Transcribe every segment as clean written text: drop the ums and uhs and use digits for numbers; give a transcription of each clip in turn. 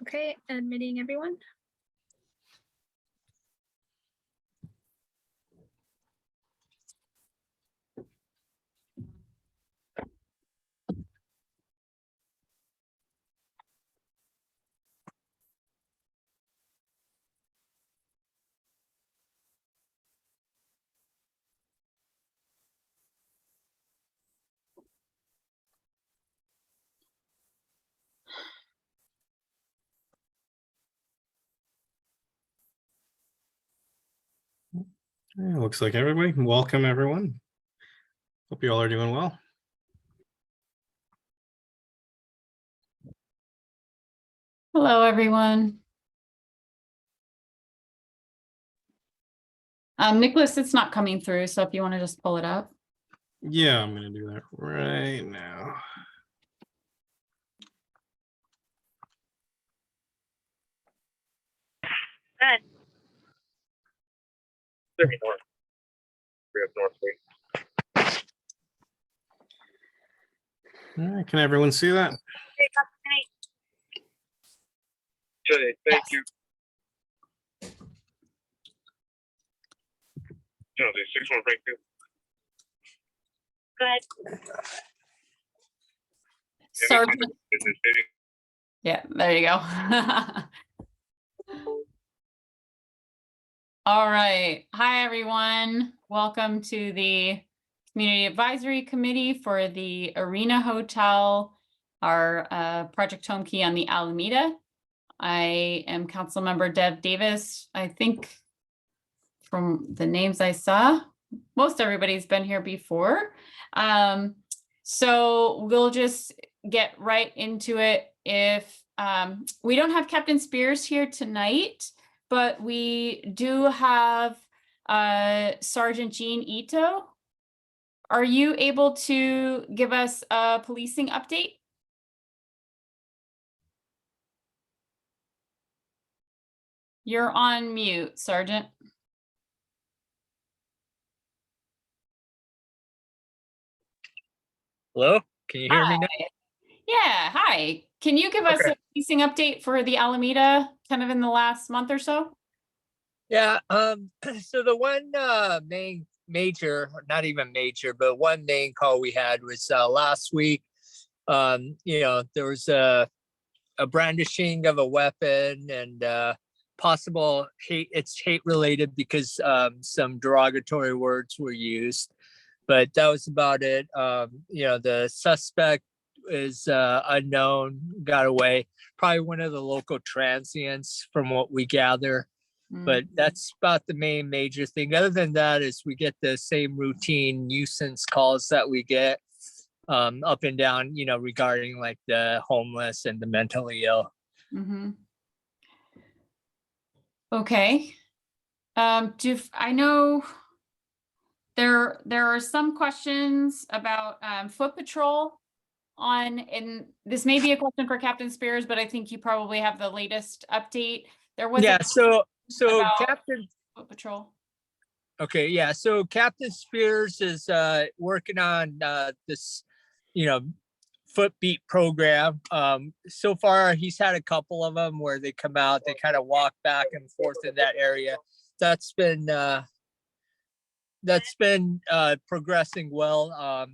Okay, admitting everyone. Yeah, looks like everybody. Welcome, everyone. Hope you all are doing well. Hello, everyone. Nicholas, it's not coming through, so if you want to just pull it up. Yeah, I'm going to do that right now. Good. 30 north. 3 up north. All right, can everyone see that? Good, thank you. No, the 6-1 break two. Good. Sergeant. Yeah, there you go. All right. Hi, everyone. Welcome to the Community Advisory Committee for the Arena Hotel, our Project Homekey on the Alameda. I am Council Member Deb Davis. I think from the names I saw, most everybody's been here before. So we'll just get right into it. If we don't have Captain Spears here tonight, but we do have Sergeant Jean Ito. Are you able to give us a policing update? You're on mute, Sergeant. Hello, can you hear me now? Yeah, hi. Can you give us a policing update for the Alameda kind of in the last month or so? Yeah, so the one major, not even major, but one main call we had was last week. There was a brandishing of a weapon and possible hate. It's hate related because some derogatory words were used, but that was about it. The suspect is unknown, got away, probably one of the local transients from what we gather. But that's about the main major thing. Other than that is we get the same routine nuisance calls that we get up and down, regarding like the homeless and the mentally ill. Okay. I know there are some questions about foot patrol and this may be a question for Captain Spears, but I think you probably have the latest update. There was So Captain foot patrol. Okay, yeah. So Captain Spears is working on this, foot beat program. So far, he's had a couple of them where they come out, they kind of walk back and forth in that area. That's been progressing well.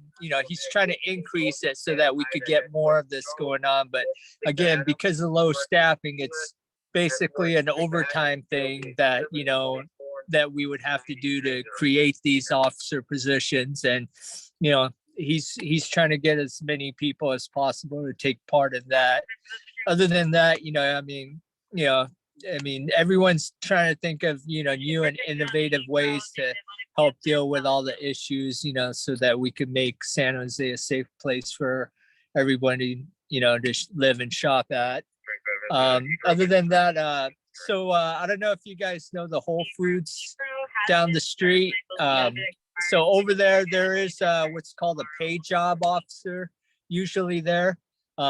He's trying to increase it so that we could get more of this going on. But again, because of low staffing, it's basically an overtime thing that that we would have to do to create these officer positions. And he's trying to get as many people as possible to take part in that. Other than that, everyone's trying to think of new and innovative ways to help deal with all the issues, so that we could make San Jose a safe place for everybody to live and shop at. Other than that, I don't know if you guys know the Whole Foods down the street. So over there is what's called a pay job officer, usually there.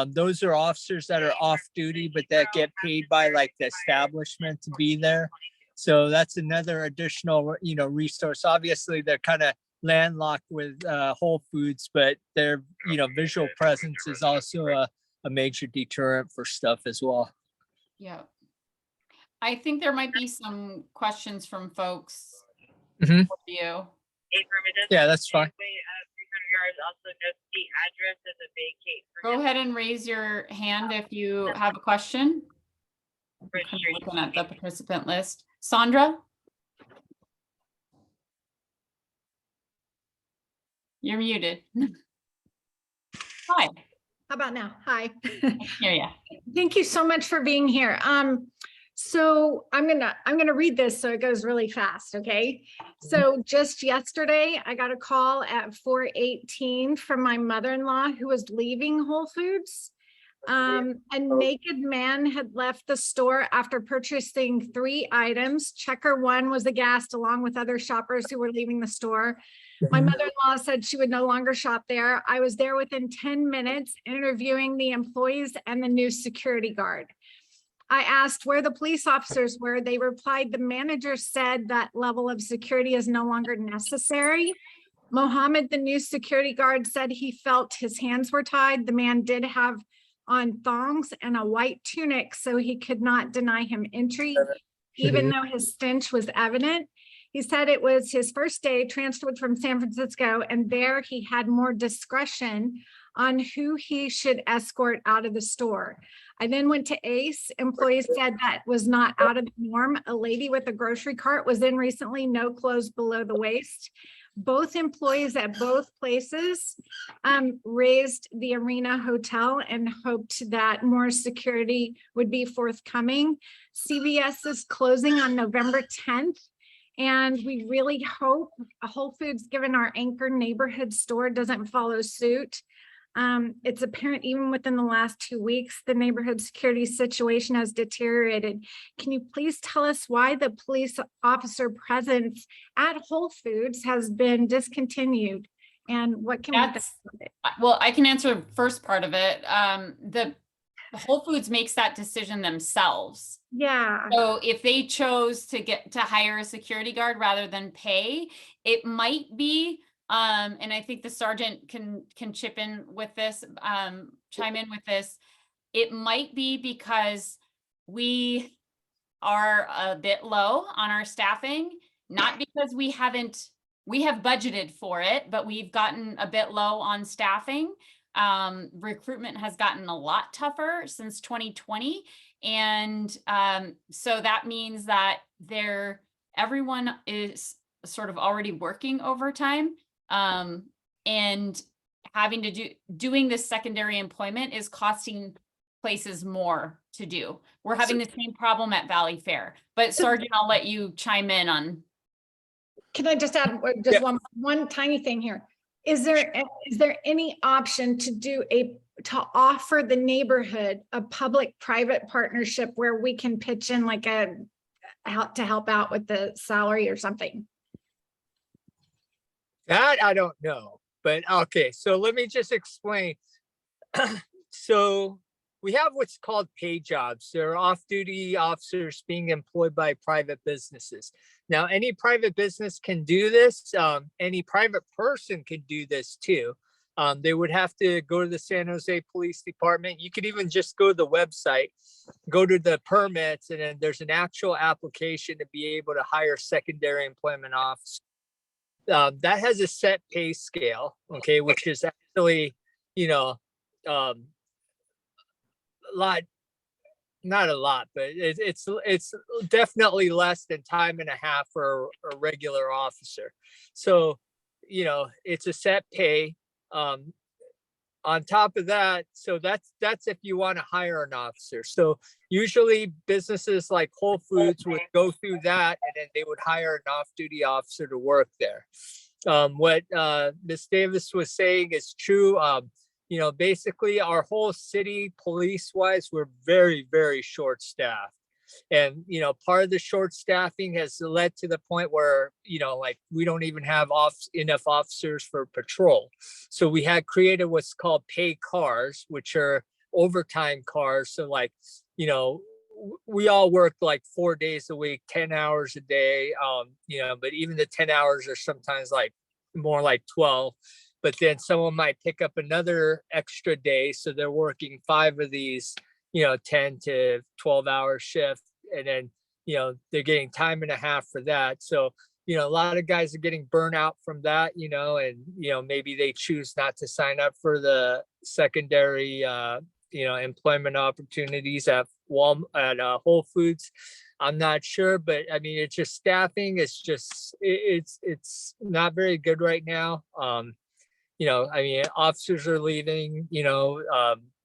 Those are officers that are off duty, but that get paid by like the establishment to be there. So that's another additional, resource. Obviously, they're kind of landlocked with Whole Foods, but their, visual presence is also a major deterrent for stuff as well. Yeah. I think there might be some questions from folks Mhm. for you. Yeah, that's fine. Go ahead and raise your hand if you have a question. I'm kind of looking at the participant list. Sandra? You're muted. Hi, How about now? Hi. hear ya. Thank you so much for being here. So I'm gonna read this so it goes really fast, okay? So just yesterday, I got a call at 4:18 from my mother-in-law who was leaving Whole Foods. A naked man had left the store after purchasing 3 items. Checker 1 was aghast along with other shoppers who were leaving the store. My mother-in-law said she would no longer shop there. I was there within 10 minutes interviewing the employees and the new security guard. I asked where the police officers were. They replied, the manager said that level of security is no longer necessary. Mohammed, the new security guard, said he felt his hands were tied. The man did have on thongs and a white tunic, so he could not deny him entry, even though his stench was evident. He said it was his first day transferred from San Francisco, and there he had more discretion on who he should escort out of the store. I then went to Ace. Employees said that was not out of the norm. A lady with a grocery cart was in recently, no clothes below the waist. Both employees at both places raised the Arena Hotel and hoped that more security would be forthcoming. CVS is closing on November 10th. And we really hope Whole Foods, given our anchor neighborhood store, doesn't follow suit. It's apparent even within the last 2 weeks, the neighborhood security situation has deteriorated. Can you please tell us why the police officer presence at Whole Foods has been discontinued? And what can we do with it? Well, I can answer the first part of it. The Whole Foods makes that decision themselves. Yeah. So if they chose to hire a security guard rather than pay, it might be, and I think the sergeant can chip in with this, chime in with this. It might be because we are a bit low on our staffing, not because we have budgeted for it, but we've gotten a bit low on staffing. Recruitment has gotten a lot tougher since 2020. And so that means that everyone is sort of already working overtime, and having to doing this secondary employment is costing places more to do. We're having the same problem at Valley Fair, but Sergeant, I'll let you chime in on. Can I just add just one tiny thing here? Is there any option to offer the neighborhood a public-private partnership where we can pitch in like to help out with the salary or something? That I don't know, but okay. So let me just explain. So we have what's called pay jobs. They're off-duty officers being employed by private businesses. Now, any private business can do this. Any private person can do this too. They would have to go to the San Jose Police Department. You could even just go to the website, go to the permits, and then there's an actual application to be able to hire secondary employment officers. That has a set pay scale, okay, which is actually, a lot, not a lot, but it's definitely less than time and a half for a regular officer. So, it's a set pay. On top of that, so that's if you want to hire an officer. So usually businesses like Whole Foods would go through that, and then they would hire an off-duty officer to work there. What Ms. Davis was saying is true. Basically our whole city police-wise, we're very, very short-staffed. And, part of the short staffing has led to the point where, we don't even have enough officers for patrol. So we had created what's called pay cars, which are overtime cars. So we all work like 4 days a week, 10 hours a day, but even the 10 hours are sometimes like more like 12. But then someone might pick up another extra day. So they're working 5 of these, 10 to 12-hour shift, and then, they're getting time and a half for that. So, a lot of guys are getting burnt out from that, and, maybe they choose not to sign up for the secondary, employment opportunities at Whole Foods. I'm not sure, but I mean, it's just staffing. It's just, it's not very good right now. I mean, officers are leaving,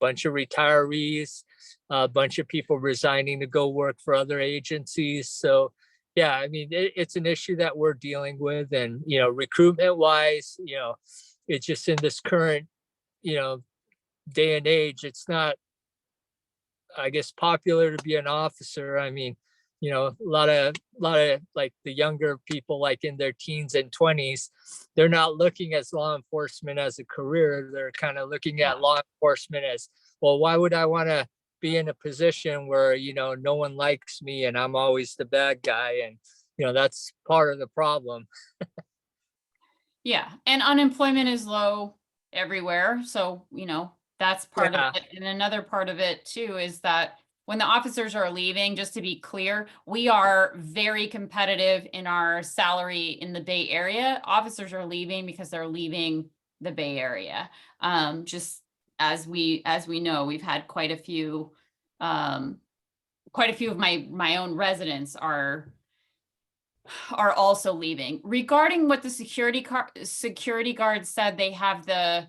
bunch of retirees, a bunch of people resigning to go work for other agencies. So, yeah, I mean, it's an issue that we're dealing with, and, recruitment wise, it's just in this current, day and age, it's not, I guess, popular to be an officer. I mean, a lot of like the younger people, like in their teens and 20s, they're not looking at law enforcement as a career. They're kind of looking at law enforcement as, well, why would I want to be in a position where, no one likes me and I'm always the bad guy? And, that's part of the problem. Yeah, and unemployment is low everywhere. So, that's part Yeah. of it. And another part of it too is that when the officers are leaving, just to be clear, we are very competitive in our salary in the Bay Area. Officers are leaving because they're leaving the Bay Area. Just as we know, we've had quite a few of my own residents are also leaving. Regarding what the security guards said, they have the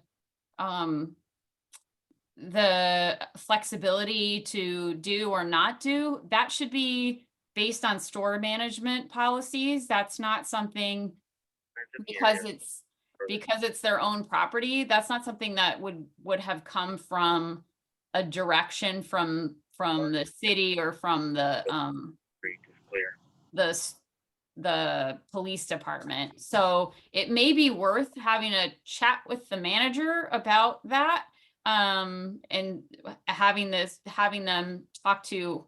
flexibility to do or not do. That should be based on store management policies. That's not something, because it's their own property. That's not something that would have come from a direction from the city or from the police department. So it may be worth having a chat with the manager about that, and having them talk to,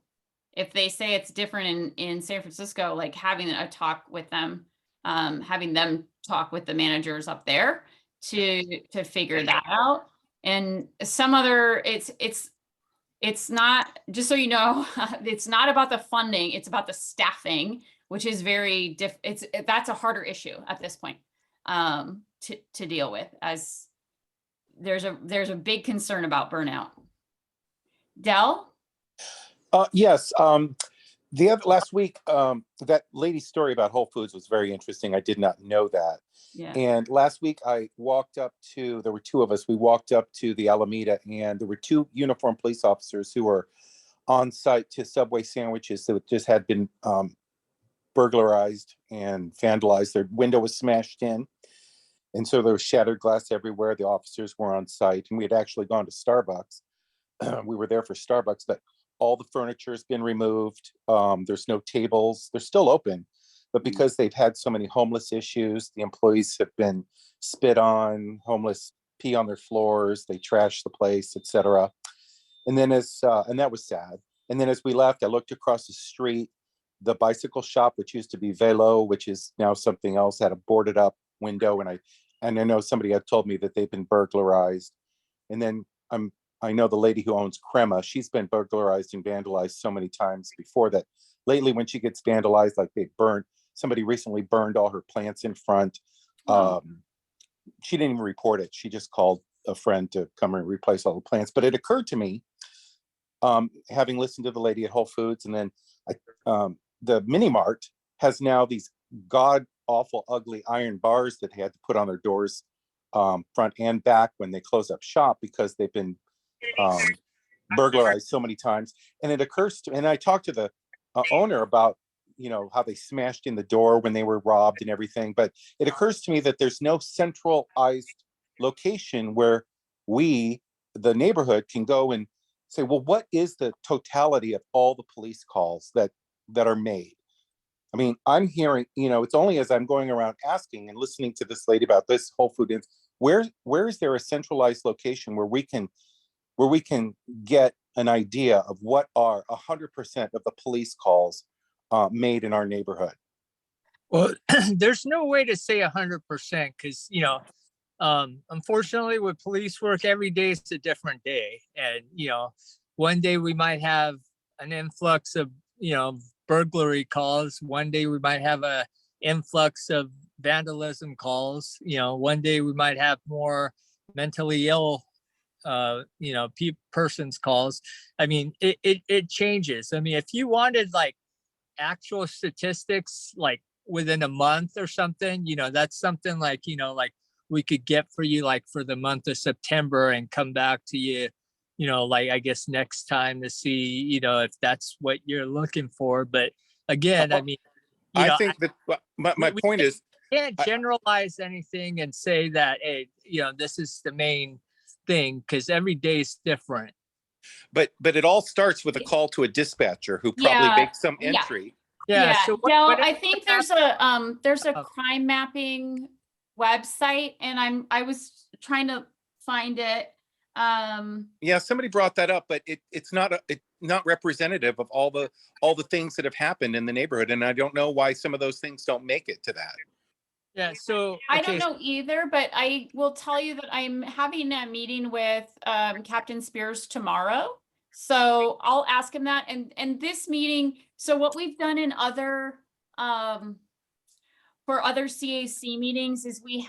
if they say it's different in San Francisco, like having a talk with them, having them talk with the managers up there to figure that out. And some other, it's not, just so you know, it's not about the funding, it's about the staffing, which is that's a harder issue at this point, to deal with, as there's a big concern about burnout. Del? Yes. Last week, that lady's story about Whole Foods was very interesting. I did not know that. Yeah. And last week there were two of us, we walked up to the Alameda, and there were two uniformed police officers who were on site to Subway sandwiches that just had been burglarized and vandalized. Their window was smashed in. And so there was shattered glass everywhere. The officers were on site, and we had actually gone to Starbucks. We were there for Starbucks, but all the furniture has been removed. There's no tables. They're still open, but because they've had so many homeless issues, the employees have been spit on, homeless pee on their floors, they trash the place, etc. And then and that was sad. And then as we left, I looked across the street. The bicycle shop, which used to be Velo, which is now something else, had a boarded up window, and I know somebody had told me that they've been burglarized. And then I know the lady who owns Crema, she's been burglarized and vandalized so many times before that. Lately, when she gets vandalized, like somebody recently burned all her plants in front. Wow. She didn't even report it. She just called a friend to come and replace all the plants. But it occurred to me, having listened to the lady at Whole Foods, and then the mini mart has now these god awful ugly iron bars that they had to put on their doors, front and back, when they close up shop, because they've been burglarized so many times. And it occurs to, and I talked to the owner about, how they smashed in the door when they were robbed and everything. But it occurs to me that there's no centralized location where we, the neighborhood, can go and say, well, what is the totality of all the police calls that are made? I mean, I'm hearing, it's only as I'm going around asking and listening to this lady about this Whole Foods, where is there a centralized location where we can get an idea of what are 100% of the police calls made in our neighborhood? Well, there's no way to say 100%, because, unfortunately with police work, every day is a different day. And, one day we might have an influx of, burglary calls. One day we might have a influx of vandalism calls. One day we might have more mentally ill, persons calls. I mean, it changes. I mean, if you wanted like actual statistics, like within a month or something, that's something like, like we could get for you, like for the month of September and come back to you, like I guess next time to see, if that's what you're looking for. But again, I mean, I think that my we point is, can't generalize anything and say that, hey, this is the main thing, because every day is different. but it all starts with a call to a dispatcher who probably Yeah, makes some yeah. entry. Yeah. So Dell, what I think there's a Oh. crime mapping website, and I was trying to find it. Yeah, somebody brought that up, but it's not not representative of all the things that have happened in the neighborhood, and I don't know why some of those things don't make it to that. Yeah. So I okay, don't know either, but I will tell you that I'm having a meeting with Captain Spears tomorrow. So I'll ask him that. And this meeting, so what we've done in other for other CAC meetings is we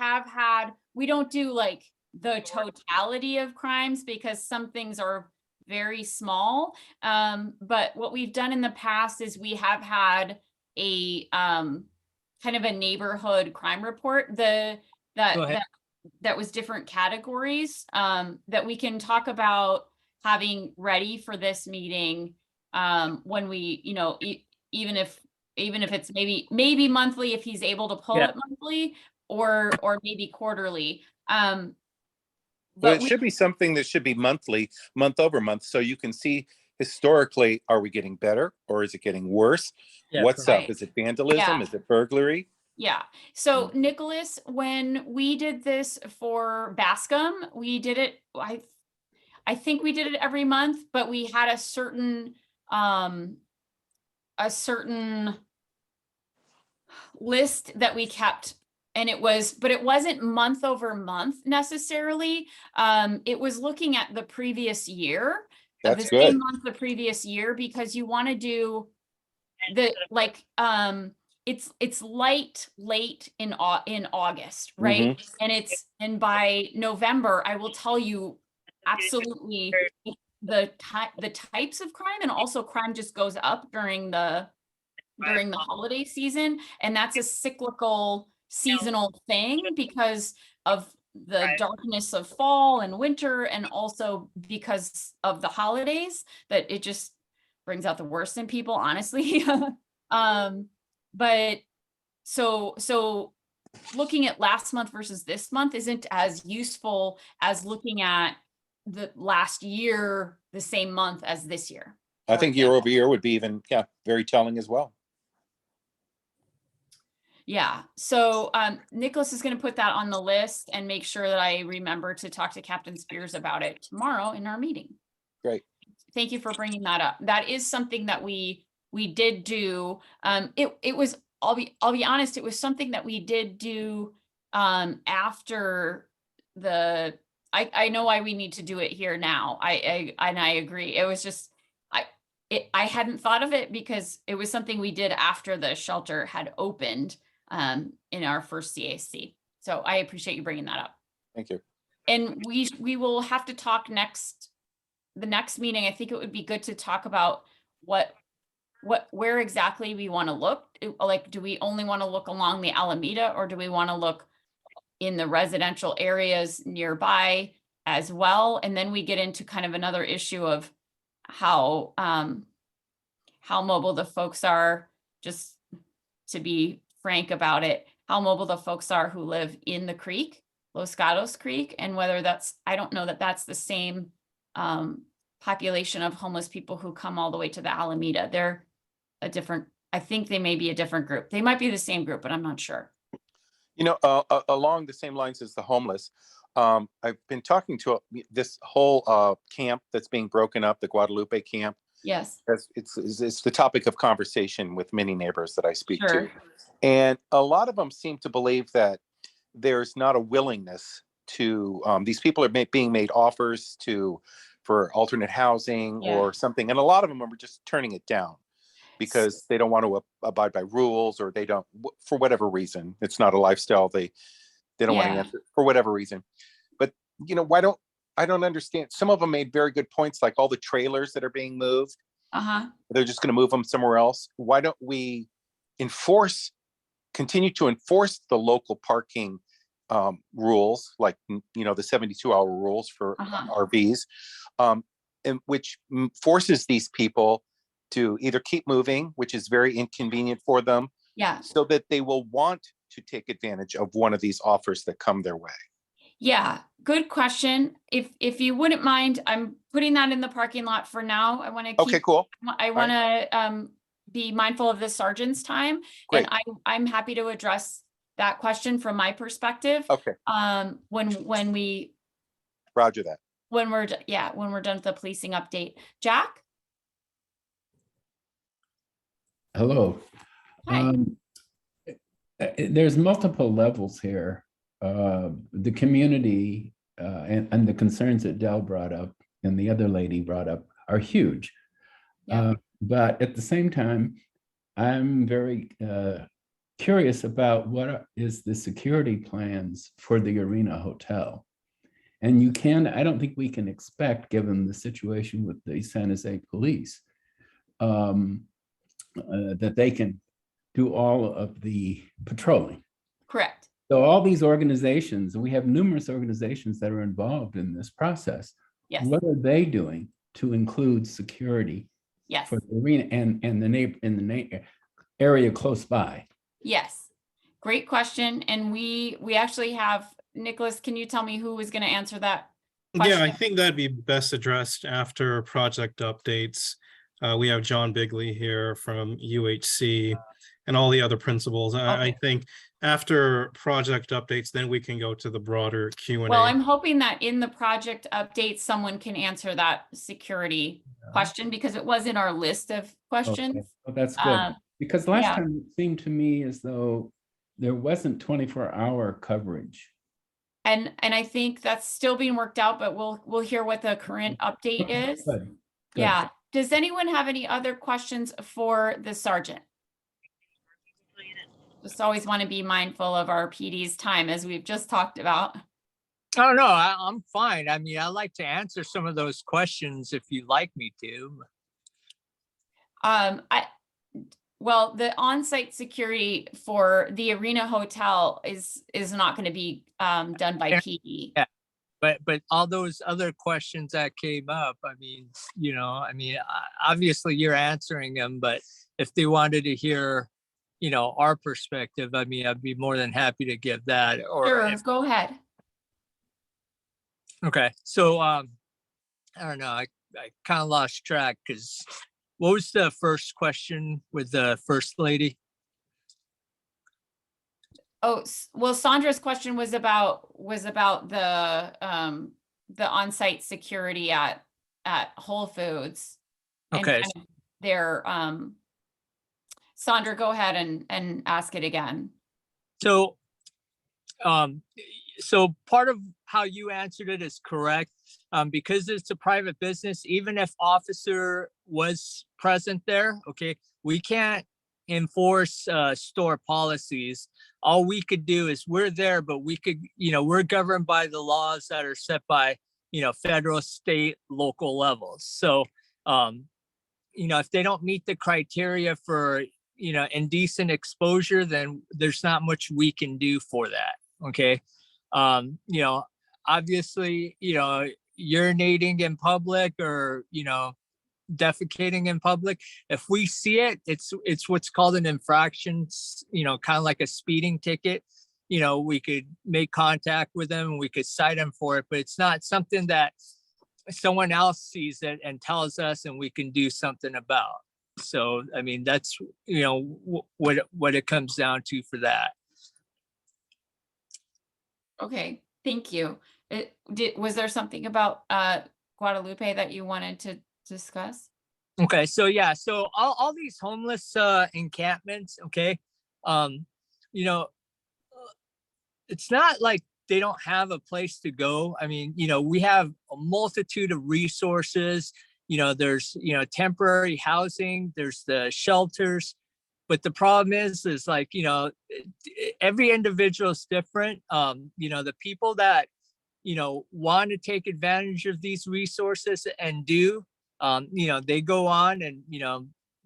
don't do like the totality of crimes because some things are very small. But what we've done in the past is we have had a kind of a neighborhood crime report. Go ahead. That was different categories that we can talk about having ready for this meeting when we, even if it's maybe monthly, if he's able to pull Yeah. it monthly or maybe quarterly. Well, But it should be something that should be monthly, month over month, so you can see historically, are we getting better or is it getting worse? Yeah, What's correct. up? Is it vandalism? Yeah. Is it burglary? Yeah. So Nicholas, when we did this for Bascom, we did it, I think we did it every month, but we had a certain list that we kept, and it wasn't month over month necessarily. It was looking at the previous year, of the That's same good. month the previous year, because you want to do it's late in August, right? And by November, I will tell you absolutely the types of crime, and also crime just goes up during the holiday season, and that's a cyclical seasonal thing because of the darkness of fall and winter, and also because of the holidays, that it just brings out the worst in people, honestly. But so looking at last month versus this month isn't as useful as looking at the last year, the same month as this year. I think year over year would be even, very telling as well. Yeah. So Nicholas is going to put that on the list and make sure that I remember to talk to Captain Spears about it tomorrow in our meeting. Great. Thank you for bringing that up. That is something that we did do. It was, I'll be honest, it was something that we did do after I know why we need to do it here now. I agree. It was just, I hadn't thought of it because it was something we did after the shelter had opened in our first CAC. So I appreciate you bringing that up. Thank you. And we will have to talk the next meeting. I think it would be good to talk about where exactly we want to look. Like, do we only want to look along the Alameda, or do we want to look in the residential areas nearby as well? And then we get into kind of another issue of how mobile the folks are, just to be frank about it, how mobile the folks are who live in the creek, Los Gatos Creek, and whether I don't know that that's the same population of homeless people who come all the way to the Alameda. They're I think they may be a different group. They might be the same group, but I'm not sure. Along the same lines as the homeless, I've been talking to this whole camp that's being broken up, the Guadalupe camp. Yes. It's the topic of conversation with many neighbors that I speak Sure. to. And a lot of them seem to believe that there's not a willingness to, these people are being made offers to for alternate housing Yeah. or something. And a lot of them are just turning it down because they don't want to abide by rules, or they don't, for whatever reason. It's not a lifestyle. They don't want to Yeah. answer for whatever reason. But I don't understand. Some of them made very good points, like all the trailers that are being moved. Uh-huh. They're just going to move them somewhere else. Why don't we continue to enforce the local parking rules, like, the 72-hour rules for RVs, and which forces these people to either keep moving, which is very inconvenient for them, Yeah. so that they will want to take advantage of one of these offers that come their way. Yeah, good question. If you wouldn't mind, I'm putting that in the parking lot for now. I want to Okay, cool. I want to be mindful of the sergeant's time. Great. And I'm happy to address that question from my perspective. Okay. When we Roger that. when we're done with the policing update. Jack? Hello. Hi. There's multiple levels here. The community and the concerns that Dell brought up and the other lady brought up are huge. Yeah. But at the same time, I'm very curious about what is the security plans for the Arena Hotel. And I don't think we can expect, given the situation with the San Jose police, that they can do all of the patrolling. Correct. So all these organizations, and we have numerous organizations that are involved in this process. Yes. What are they doing to include security Yes. for the arena and the area close by? Yes. Great question. And we actually have, Nicholas, can you tell me who was going to answer that question? Yeah, I think that'd be best addressed after project updates. We have John Bigley here from UHC and all the other principals. I think after project updates, then we can go to the broader Q&A. Well, I'm hoping that in the project update, someone can answer that security question, because it was in our list of questions. Okay. Well, that's good. Because last yeah. time it seemed to me as though there wasn't 24-hour coverage. And I think that's still being worked out, but we'll hear what the current update is. Good. Yeah. Does anyone have any other questions for the sergeant? Just always want to be mindful of our PD's time, as we've just talked about. Oh, no, I'm fine. I mean, I like to answer some of those questions if you'd like me to. Well, the on-site security for the Arena Hotel is not going to be done by PD. Yeah. But all those other questions that came up, I mean, obviously you're answering them, but if they wanted to hear, our perspective, I mean, I'd be more than happy to give that. Or Sure, go ahead. Okay, so I don't know, I kind of lost track, because what was the first question with the first lady? Oh, well, Sandra's question was about the on-site security at Whole Foods. Okay. And kind of their Sandra, go ahead and ask it again. So part of how you answered it is correct. Because it's a private business, even if officer was present there, okay, we can't enforce store policies. All we could do is, we're there, but we could, we're governed by the laws that are set by, federal, state, local levels. So, if they don't meet the criteria for, indecent exposure, then there's not much we can do for that. Okay. Obviously, urinating in public or, defecating in public, if we see it, it's what's called an infraction, kind of like a speeding ticket. We could make contact with them and we could cite them for it, but it's not something that someone else sees it and tells us and we can do something about. So, I mean, that's, what it comes down to for that. Okay, thank you. Was there something about Guadalupe that you wanted to discuss? Okay, so yeah, so all these homeless encampments, okay, it's not like they don't have a place to go. I mean, we have a multitude of resources. There's, temporary housing, there's the shelters. But the problem is like, every individual is different. The people that, want to take advantage of these resources and do, they go on and,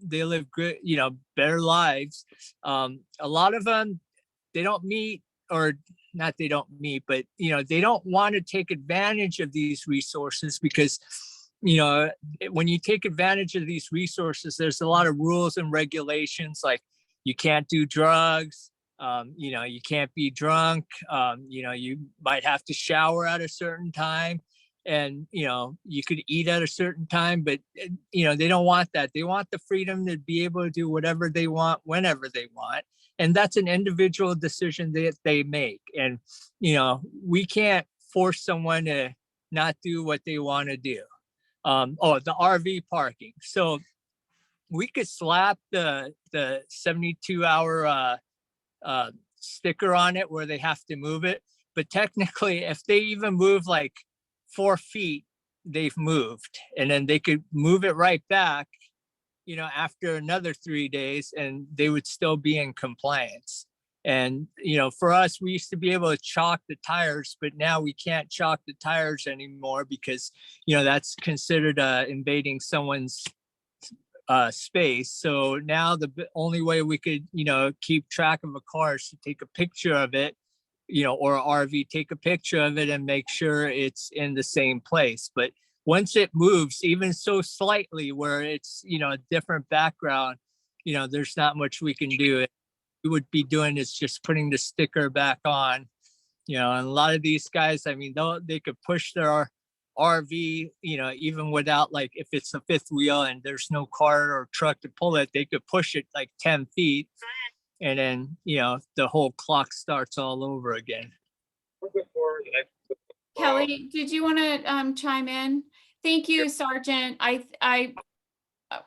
they live good, better lives. A lot of them, they don't meet, or not they don't meet, but, they don't want to take advantage of these resources because, when you take advantage of these resources, there's a lot of rules and regulations, like you can't do drugs, you can't be drunk, you might have to shower at a certain time, and, you could eat at a certain time, but, they don't want that. They want the freedom to be able to do whatever they want, whenever they want. And that's an individual decision that they make. And, we can't force someone to not do what they want to do. The RV parking. So we could slap the 72-hour sticker on it where they have to move it. But technically, if they even move like 4 feet, they've moved. And then they could move it right back, after another 3 days, and they would still be in compliance. And, for us, we used to be able to chalk the tires, but now we can't chalk the tires anymore because, that's considered invading someone's space. So now the only way we could, keep track of a car is to take a picture of it, or RV, take a picture of it and make sure it's in the same place. But once it moves, even so slightly where it's, a different background, there's not much we can do. We would be doing is just putting the sticker back on, and a lot of these guys, I mean, they could push their RV, even without, like, if it's a fifth wheel and there's no car or truck to pull it, they could push it like 10 feet. And then, the whole clock starts all over again. Kelly, did you want to chime in? Thank you, Sergeant.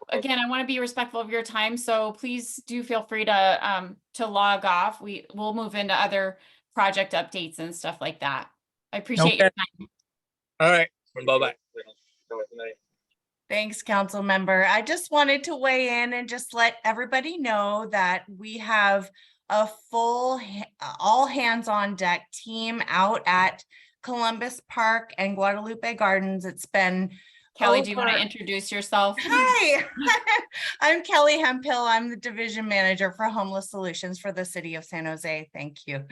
Again, I want to be respectful of your time, so please do feel free to log off. We'll move into other project updates and stuff like that. I appreciate your time. All right. Bye-bye. Thanks, council member. I just wanted to weigh in and just let everybody know that we have a full all hands on deck team out at Columbus Park and Guadalupe Gardens. It's been Kelly, do you want to introduce yourself? Hi, I'm Kelly Hempill. I'm the division manager for homeless solutions for the city of San Jose. Thank you.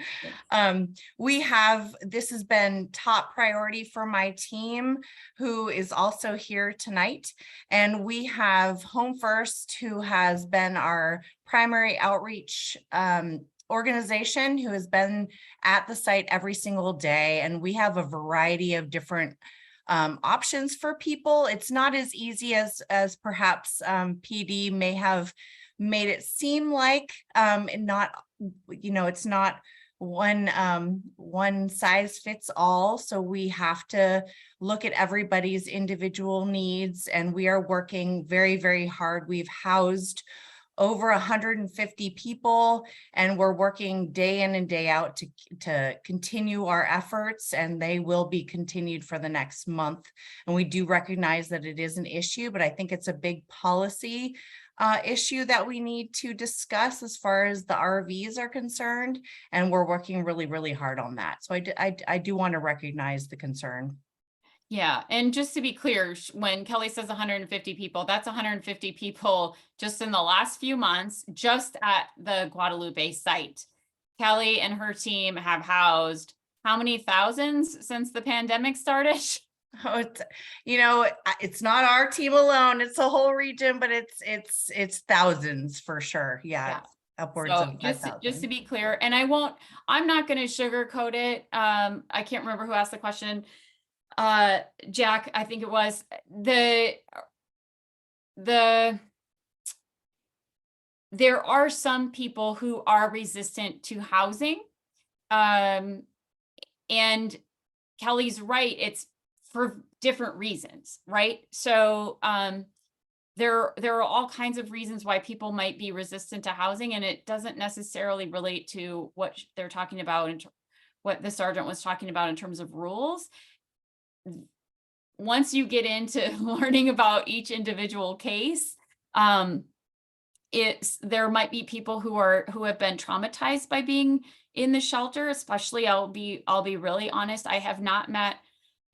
This has been top priority for my team, who is also here tonight. And we have Home First, who has been our primary outreach organization, who has been at the site every single day. And we have a variety of different options for people. It's not as easy as perhaps PD may have made it seem like. It's not one size fits all. So we have to look at everybody's individual needs, and we are working very, very hard. We've housed over 150 people, and we're working day in and day out to continue our efforts, and they will be continued for the next month. And we do recognize that it is an issue, but I think it's a big policy issue that we need to discuss as far as the RVs are concerned, and we're working really, really hard on that. So I do want to recognize the concern. Yeah, and just to be clear, when Kelly says 150 people, that's 150 people just in the last few months, just at the Guadalupe site. Kelly and her team have housed how many thousands since the pandemic started? Oh, it's not our team alone, it's a whole region, but it's thousands for sure. Yeah. Upwards So of just to be clear, and I'm not going to sugarcoat it. I can't remember who asked the question. Jack, I think it was there are some people who are resistant to housing. And Kelly's right. It's for different reasons, right? So, there are all kinds of reasons why people might be resistant to housing, and it doesn't necessarily relate to what they're talking about what the sergeant was talking about in terms of rules. Once you get into learning about each individual case, there might be people who have been traumatized by being in the shelter, especially I'll be really honest. I have not met,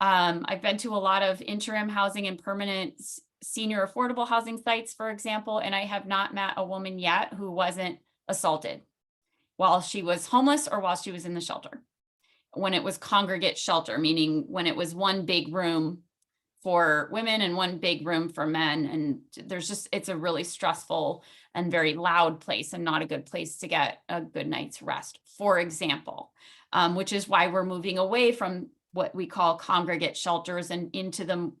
I've been to a lot of interim housing and permanent senior affordable housing sites, for example, and I have not met a woman yet who wasn't assaulted while she was homeless or while she was in the shelter. When it was congregate shelter, meaning when it was one big room for women and one big room for men. And it's a really stressful and very loud place and not a good place to get a good night's rest, for example, which is why we're moving away from what we call congregate shelters and into the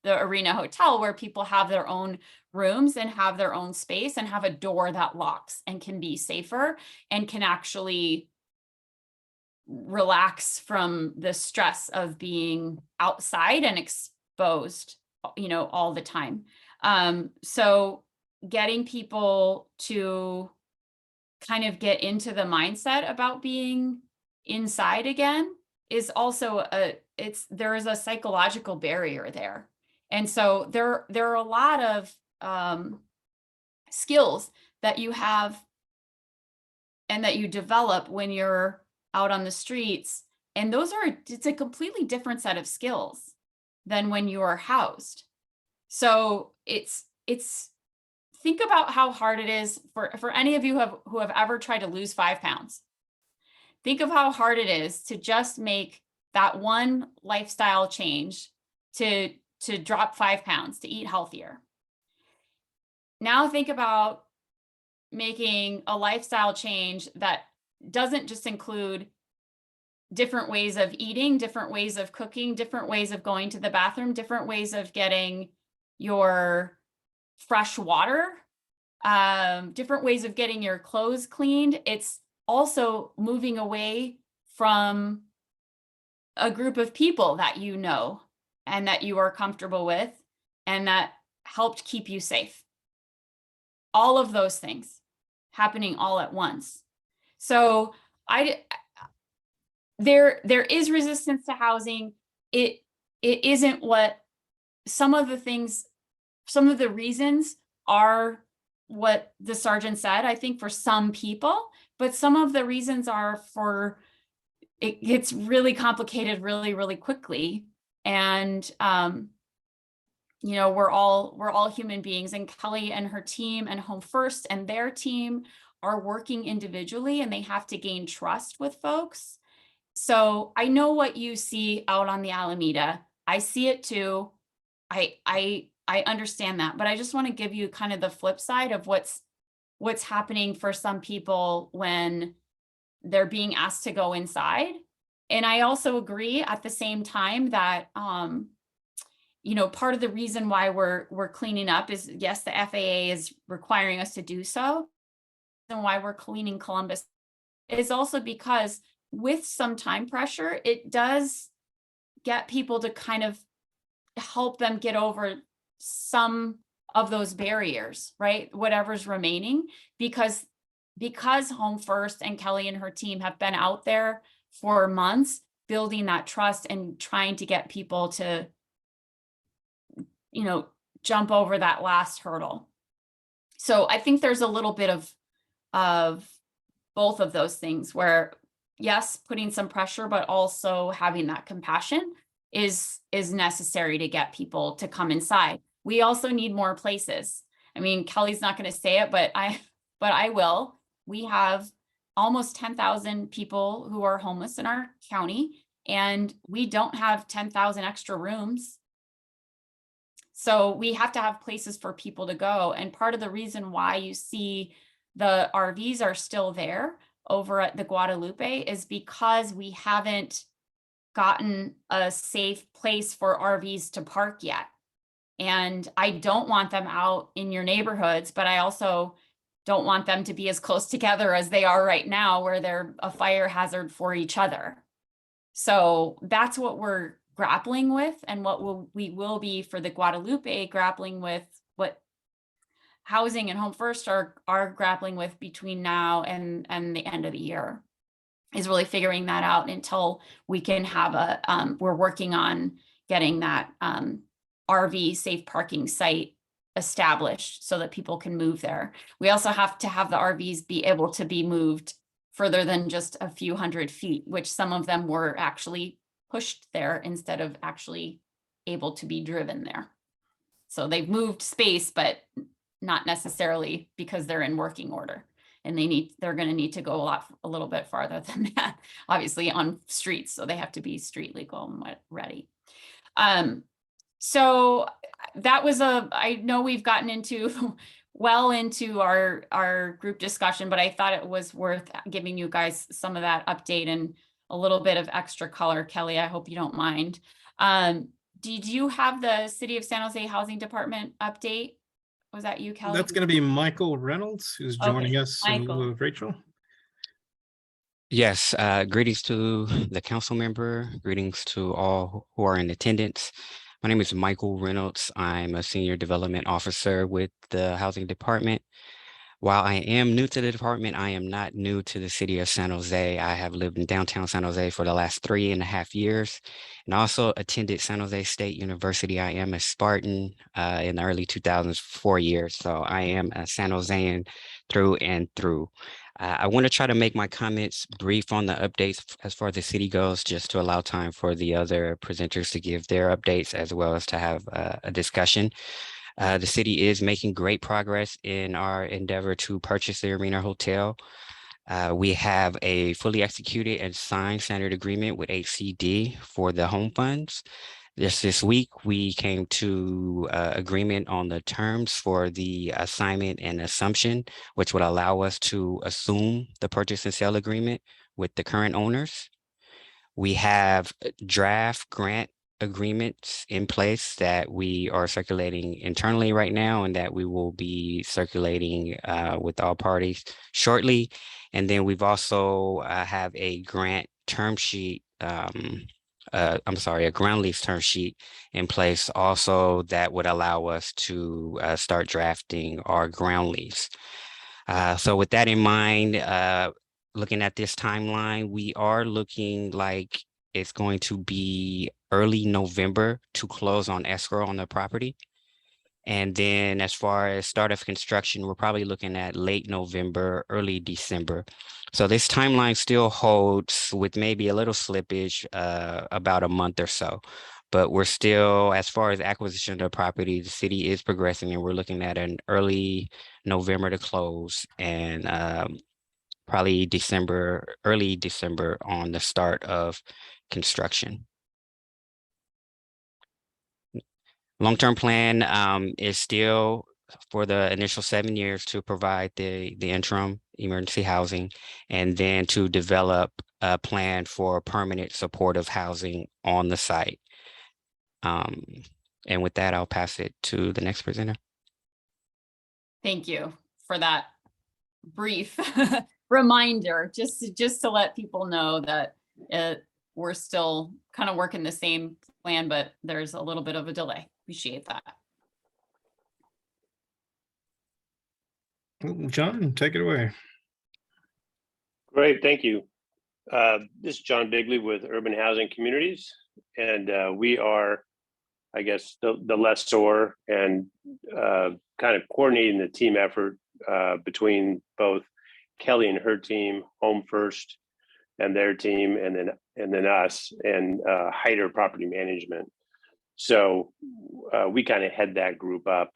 Arena Hotel, where people have their own rooms and have their own space and have a door that locks and can be safer and can actually relax from the stress of being outside and exposed, all the time. So getting people to kind of get into the mindset about being inside again is also there is a psychological barrier there. And so there are a lot of skills that you have and that you develop when you're out on the streets. And it's a completely different set of skills than when you are housed. So it's think about how hard it is for any of you who have ever tried to lose 5 pounds. Think of how hard it is to just make that one lifestyle change to drop 5 pounds, to eat healthier. Now think about making a lifestyle change that doesn't just include different ways of eating, different ways of cooking, different ways of going to the bathroom, different ways of getting your fresh water, different ways of getting your clothes cleaned. It's also moving away from a group of people that you know and that you are comfortable with and that helped keep you safe. All of those things happening all at once. So there is resistance to housing. It isn't what some of the reasons are what the sergeant said, I think, for some people, but some of the reasons are it gets really complicated really, really quickly. And we're all human beings, and Kelly and her team and Home First and their team are working individually, and they have to gain trust with folks. So I know what you see out on the Alameda. I see it too. I understand that, but I just want to give you kind of the flip side of what's happening for some people when they're being asked to go inside. And I also agree at the same time that part of the reason why we're cleaning up is, yes, the FAA is requiring us to do so. And why we're cleaning Columbus is also because with some time pressure, it does get people to kind of help them get over some of those barriers, right? Whatever's remaining, because Home First and Kelly and her team have been out there for months, building that trust and trying to get people to, jump over that last hurdle. So I think there's a little bit of both of those things where, yes, putting some pressure, but also having that compassion is necessary to get people to come inside. We also need more places. I mean, Kelly's not going to say it, but I will. We have almost 10,000 people who are homeless in our county, and we don't have 10,000 extra rooms. So we have to have places for people to go. And part of the reason why you see the RVs are still there over at the Guadalupe is because we haven't gotten a safe place for RVs to park yet. And I don't want them out in your neighborhoods, but I also don't want them to be as close together as they are right now, where they're a fire hazard for each other. So that's what we're grappling with, and we will be for the Guadalupe, grappling with what Housing and Home First are grappling with between now and the end of the year. is really figuring that out until we can have we're working on getting that RV safe parking site established so that people can move there. We also have to have the RVs be able to be moved further than just a few hundred feet, which some of them were actually pushed there instead of actually able to be driven there. So they've moved space, but not necessarily because they're in working order. And they're going to need to go a little bit farther than that, obviously on streets. So they have to be street legal and ready. So that was I know we've gotten into well into our group discussion, but I thought it was worth giving you guys some of that update and a little bit of extra color. Kelly, I hope you don't mind. Did you have the City of San Jose Housing Department update? Was that you, Kelly? That's going to be Michael Reynolds, who's joining us in lieu of Rachel. Yes, greetings to the council member, greetings to all who are in attendance. My name is Michael Reynolds. I'm a senior development officer with the housing department. While I am new to the department, I am not new to the city of San Jose. I have lived in downtown San Jose for the last 3.5 years and also attended San Jose State University. I am a Spartan in the early 2000s, 4 years. So I am a San Josean through and through. I want to try to make my comments brief on the updates as far as the city goes, just to allow time for the other presenters to give their updates as well as to have a discussion. The city is making great progress in our endeavor to purchase the Arena Hotel. We have a fully executed and signed standard agreement with HCD for the home funds. This week, we came to agreement on the terms for the assignment and assumption, which would allow us to assume the purchase and sale agreement with the current owners. We have draft grant agreements in place that we are circulating internally right now and that we will be circulating with all parties shortly. And then we've also have a grant term sheet, a ground lease term sheet in place also that would allow us to start drafting our ground lease. So with that in mind, looking at this timeline, we are looking like it's going to be early November to close on escrow on the property. And then as far as start of construction, we're probably looking at late November, early December. So this timeline still holds with maybe a little slippage, about a month or so. But we're still, as far as acquisition of the property, the city is progressing and we're looking at an early November to close and probably early December on the start of construction. Long-term plan is still for the initial 7 years to provide the interim emergency housing and then to develop a plan for permanent supportive housing on the site. And with that, I'll pass it to the next presenter. Thank you for that brief reminder, just to let people know that we're still kind of working the same plan, but there's a little bit of a delay. Appreciate that. John, take it away. Great, thank you. This is John Bigley with Urban Housing Communities, and we are, I guess, the lessor and kind of coordinating the team effort between both Kelly and her team, Home First, and their team, and then us and Hyder Property Management. So we kind of head that group up.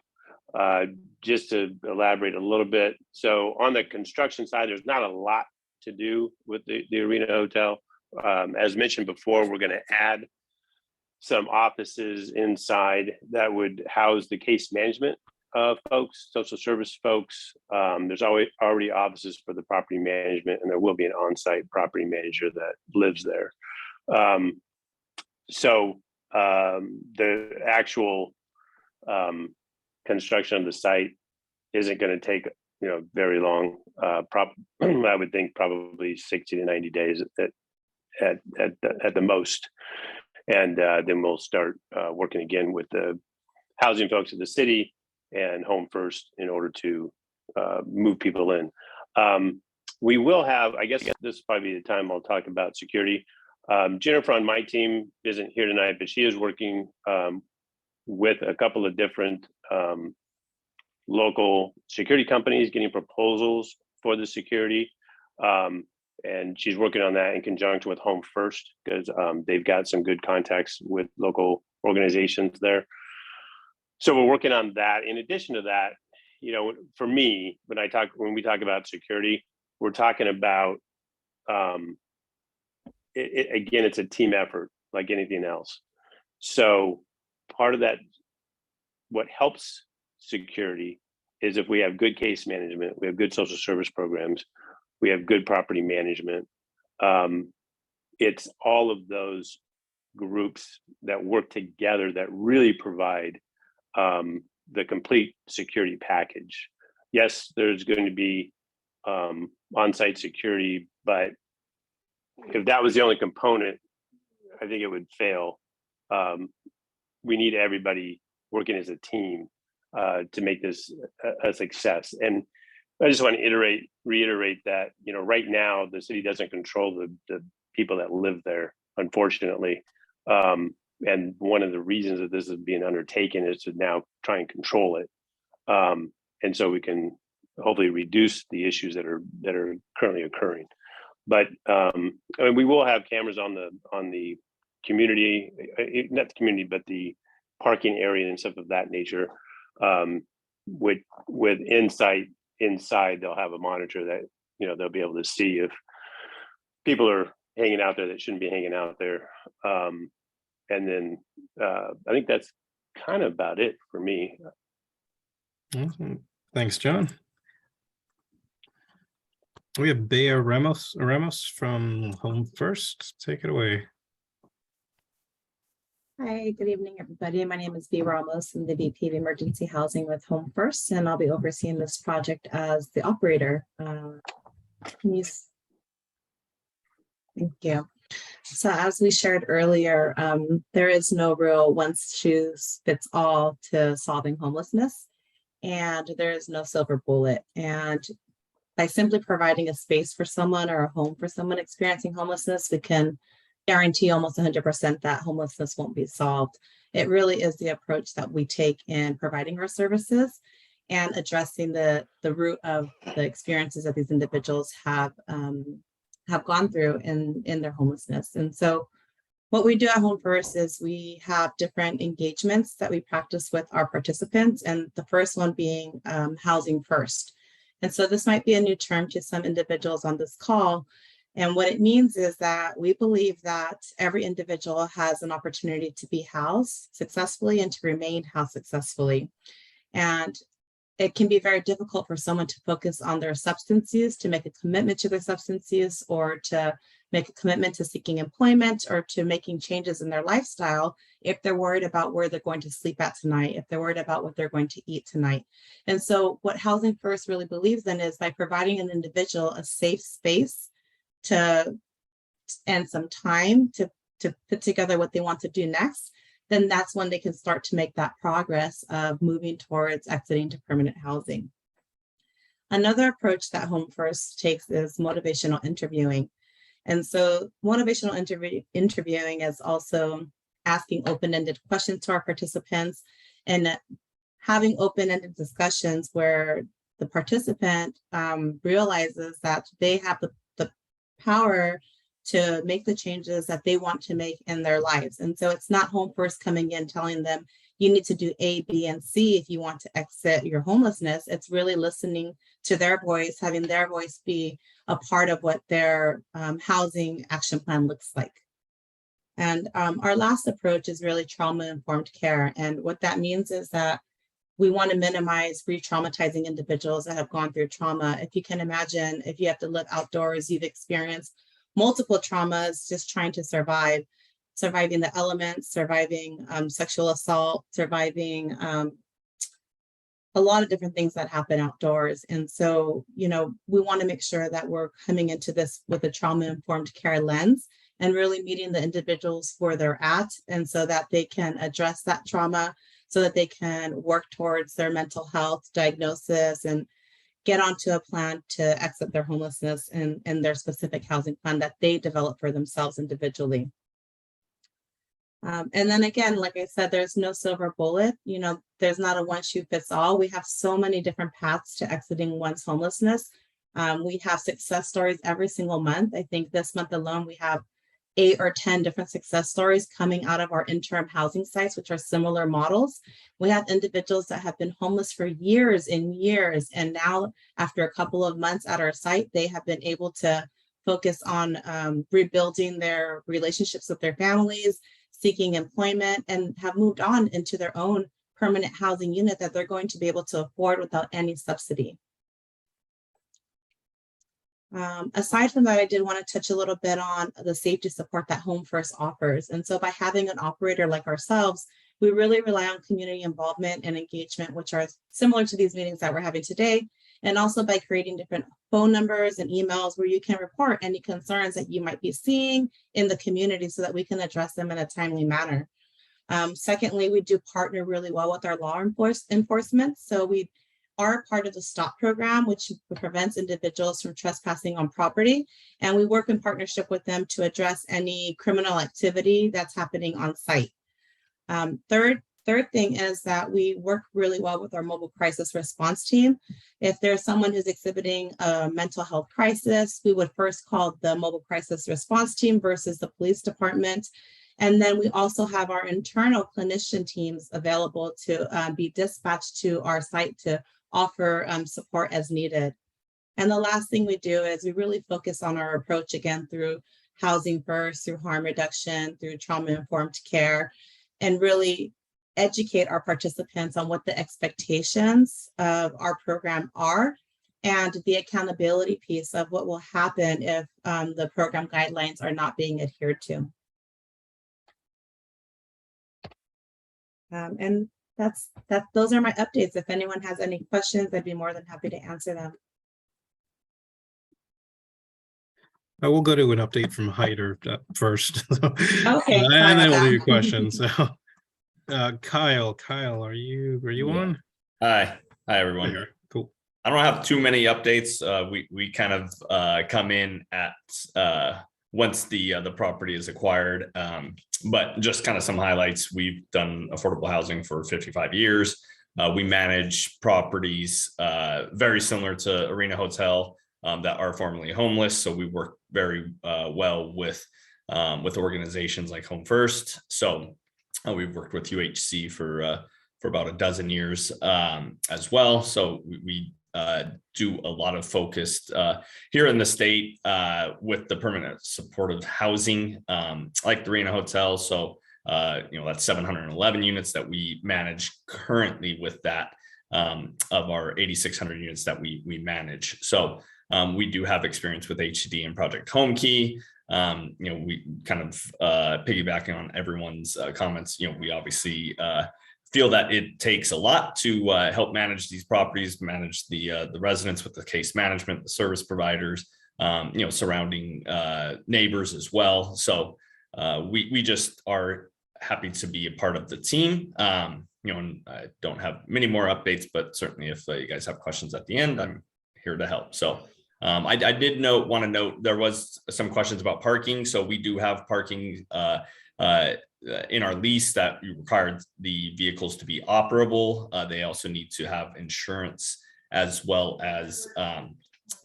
Just to elaborate a little bit, so on the construction side, there's not a lot to do with the Arena Hotel. As mentioned before, we're going to add some offices inside that would house the case management folks, social service folks. There's already offices for the property management, and there will be an on-site property manager that lives there. So the actual construction of the site isn't going to take very long. I would think probably 60 to 90 days at the most, and then we'll start working again with the housing folks of the city and Home First in order to move people in. We will have, I guess this is probably the time I'll talk about security. Jennifer on my team isn't here tonight, but she is working with a couple of different local security companies, getting proposals for the security. And she's working on that in conjunction with Home First, because they've got some good contacts with local organizations there. So we're working on that. In addition to that, you know, for me, when we talk about security, we're talking about, again, it's a team effort like anything else. So part of that, what helps security is if we have good case management, we have good social service programs, we have good property management. It's all of those groups that work together that really provide the complete security package. Yes, there's going to be on-site security, but if that was the only component, I think it would fail. We need everybody working as a team to make this a success. And I just want to reiterate that, you know, right now the city doesn't control the people that live there, unfortunately. And one of the reasons that this is being undertaken is to now try and control it. And so we can hopefully reduce the issues that are currently occurring. But I mean, we will have cameras on the community, not the community, but the parking area and stuff of that nature. With insight inside, they'll have a monitor that, you know, they'll be able to see if people are hanging out there that shouldn't be hanging out there. And then I think that's kind of about it for me. Awesome. Thanks, John. We have Bea Ramos from Home First. Take it away. Hi, good evening, everybody. My name is Bea Ramos. I'm the VP of Emergency Housing with Home First, and I'll be overseeing this project as the operator. Thank you. So as we shared earlier, there is no real one-shoe-fits-all to solving homelessness, and there is no silver bullet. And by simply providing a space for someone or a home for someone experiencing homelessness, we can guarantee almost 100% that homelessness won't be solved. It really is the approach that we take in providing our services and addressing the root of the experiences that these individuals have gone through in their homelessness. And so what we do at Home First is we have different engagements that we practice with our participants, and the first one being housing first. And so this might be a new term to some individuals on this call. And what it means is that we believe that every individual has an opportunity to be housed successfully and to remain housed successfully. And it can be very difficult for someone to focus on their substance use, to make a commitment to their substance use, or to make a commitment to seeking employment, or to making changes in their lifestyle if they're worried about where they're going to sleep at tonight, if they're worried about what they're going to eat tonight. And so what Housing First really believes in is by providing an individual a safe space and some time to put together what they want to do next, then that's when they can start to make that progress of moving towards exiting to permanent housing. Another approach that Home First takes is motivational interviewing. And so motivational interviewing is also asking open-ended questions to our participants and having open-ended discussions where the participant realizes that they have the power to make the changes that they want to make in their lives. And so it's not Home First coming in telling them you need to do A, B, and C if you want to exit your homelessness. It's really listening to their voice, having their voice be a part of what their housing action plan looks like. And our last approach is really trauma-informed care. And what that means is that we want to minimize re-traumatizing individuals that have gone through trauma. If you can imagine, if you have to live outdoors, you've experienced multiple traumas just trying to surviving the elements, surviving sexual assault, surviving a lot of different things that happen outdoors. And so, you know, we want to make sure that we're coming into this with a trauma-informed care lens and really meeting the individuals where they're at, and so that they can address that trauma, so that they can work towards their mental health diagnosis and get onto a plan to exit their homelessness and their specific housing plan that they develop for themselves individually. And then again, like I said, there's no silver bullet. You know, there's not a one shoe fits all. We have so many different paths to exiting one's homelessness. We have success stories every single month. I think this month alone, we have 8 or 10 different success stories coming out of our interim housing sites, which are similar models. We have individuals that have been homeless for years and years. And now after a couple of months at our site, they have been able to focus on rebuilding their relationships with their families, seeking employment, and have moved on into their own permanent housing unit that they're going to be able to afford without any subsidy. Aside from that, I did want to touch a little bit on the safety support that Home First offers. And so by having an operator like ourselves, we really rely on community involvement and engagement, which are similar to these meetings that we're having today. And also by creating different phone numbers and emails where you can report any concerns that you might be seeing in the community so that we can address them in a timely manner. Secondly, we do partner really well with our law enforcement. So we are part of the STOP program, which prevents individuals from trespassing on property. And we work in partnership with them to address any criminal activity that's happening on site. Third thing is that we work really well with our mobile crisis response team. If there's someone who's exhibiting a mental health crisis, we would first call the mobile crisis response team versus the police department. And then we also have our internal clinician teams available to be dispatched to our site to offer support as needed. And the last thing we do is we really focus on our approach again through housing first, through harm reduction, through trauma-informed care, and really educate our participants on what the expectations of our program are and the accountability piece of what will happen if the program guidelines are not being adhered to. And those are my updates. If anyone has any questions, I'd be more than happy to answer them. I will go to an update from Hyder first. Okay. And then we'll do questions. So, Kyle, are you on? Hi, everyone. There. Cool. I don't have too many updates. We kind of come in at once the property is acquired, but just kind of some highlights. We've done affordable housing for 55 years. We manage properties very similar to Arena Hotel that are formerly homeless. So we work very well with organizations like Home First. So we've worked with UHC for about a dozen years as well. So we do a lot of focused here in the state with the permanent supportive housing, like the Arena Hotel. So that's 711 units that we manage currently with that of our 8,600 units that we manage. So we do have experience with HCD and Project Homekey. We kind of piggybacking on everyone's comments. We obviously feel that it takes a lot to help manage these properties, manage the residents with the case management, the service providers, surrounding neighbors as well. So we just are happy to be a part of the team. And I don't have many more updates, but certainly if you guys have questions at the end, I'm here to help. So I did want to note there was some questions about parking. So we do have parking in our lease that required the vehicles to be operable. They also need to have insurance as well as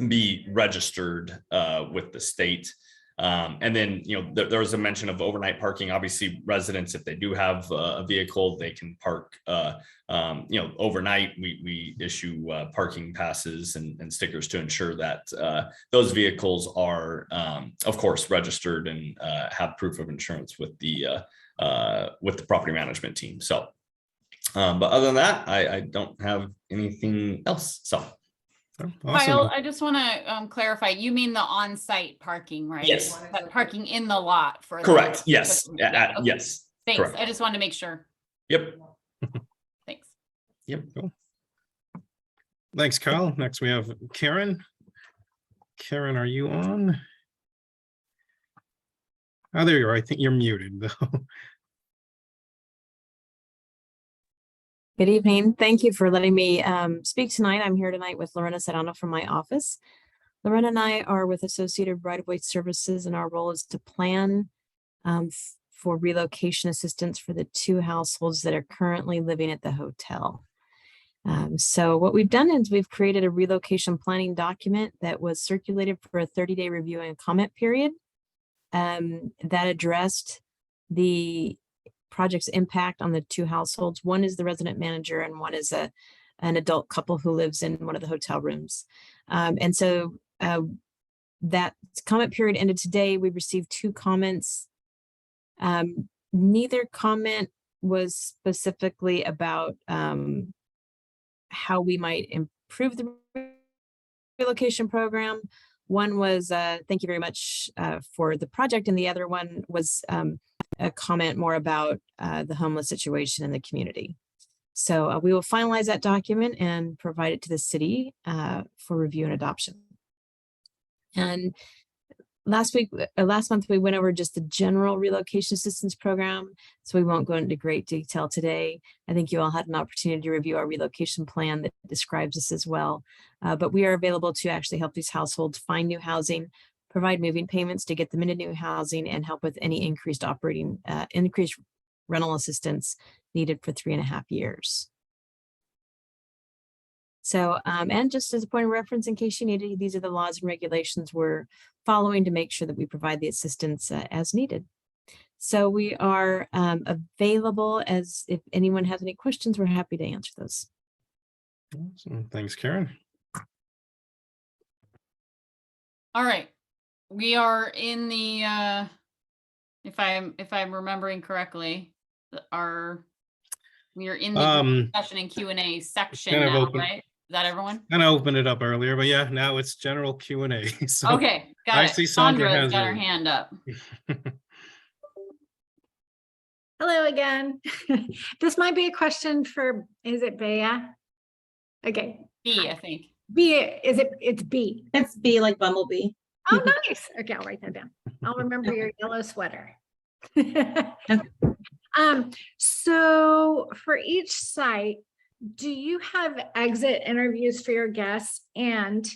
be registered with the state. And then, there was a mention of overnight parking. Obviously, residents, if they do have a vehicle, they can park, overnight. We issue parking passes and stickers to ensure that those vehicles are, of course, registered and have proof of insurance with the property management team. So, but other than that, I don't have anything else. So. Awesome. Kyle, I just want to clarify. You mean the on-site parking, right? Yes. But parking in the lot for Correct. the- Yes. Yeah, okay. Yes. Thanks. Correct. I just wanted to make sure. Yep. Thanks. Yep. Cool. Thanks, Kyle. Next, we have Karen. Karen, are you on? Oh, there you are. I think you're muted, though. Good evening. Thank you for letting me speak tonight. I'm here tonight with Lorena Serrano from my office. Lorena and I are with Associated Right-of-Way Services, and our role is to plan for relocation assistance for the 2 households that are currently living at the hotel. So what we've done is we've created a relocation planning document that was circulated for a 30-day review and comment period that addressed the project's impact on the 2 households. One is the resident manager and one is an adult couple who lives in one of the hotel rooms. And so that comment period ended today. We received 2 comments. Neither comment was specifically about how we might improve the relocation program. One was thank you very much for the project, and the other one was a comment more about the homeless situation in the community. So we will finalize that document and provide it to the city for review and adoption. And last month, we went over just the general relocation assistance program, so we won't go into great detail today. I think you all had an opportunity to review our relocation plan that describes this as well. But we are available to actually help these households find new housing, provide moving payments to get them into new housing, and help with any increased rental assistance needed for 3.5 years. So, and just as a point of reference, in case you needed, these are the laws and regulations we're following to make sure that we provide the assistance as needed. So we are available as if anyone has any questions, we're happy to answer those. Awesome. Thanks, Karen. All right. We are in the, if I'm remembering correctly, we are in the discussion and Q&A section kind of now, open. right? Is that everyone? Kind of opened it up earlier, but yeah, now it's general Q&A. So Okay, got I it. see Sandra Sandra's has got her her hand up. Hello again. This might be a question for, is it Bea? Okay. B, I think. B, it's B. It's B like Bumblebee. Oh, nice. Okay, I'll write that down. I'll remember your yellow sweater. So for each site, do you have exit interviews for your guests? And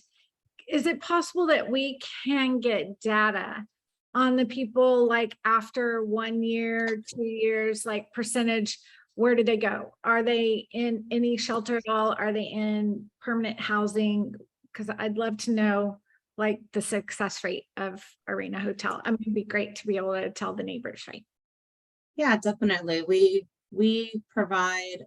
is it possible that we can get data on the people, like after 1 year, 2 years, like percentage, where did they go? Are they in any shelter at all? Are they in permanent housing? Because I'd love to know like the success rate of Arena Hotel. I mean, it'd be great to be able to tell the neighbors, right? Yeah, definitely. We provide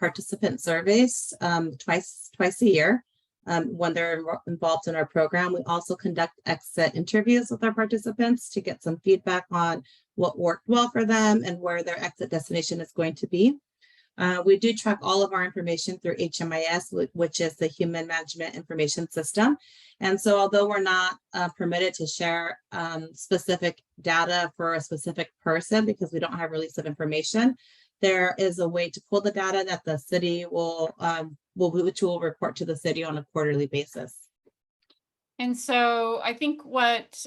participant surveys twice a year when they're involved in our program. We also conduct exit interviews with our participants to get some feedback on what worked well for them and where their exit destination is going to be. We do track all of our information through HMIS, which is the Human Management Information System. And so although we're not permitted to share specific data for a specific person because we don't have release of information, there is a way to pull the data that the city will report to the city on a quarterly basis. And so I think what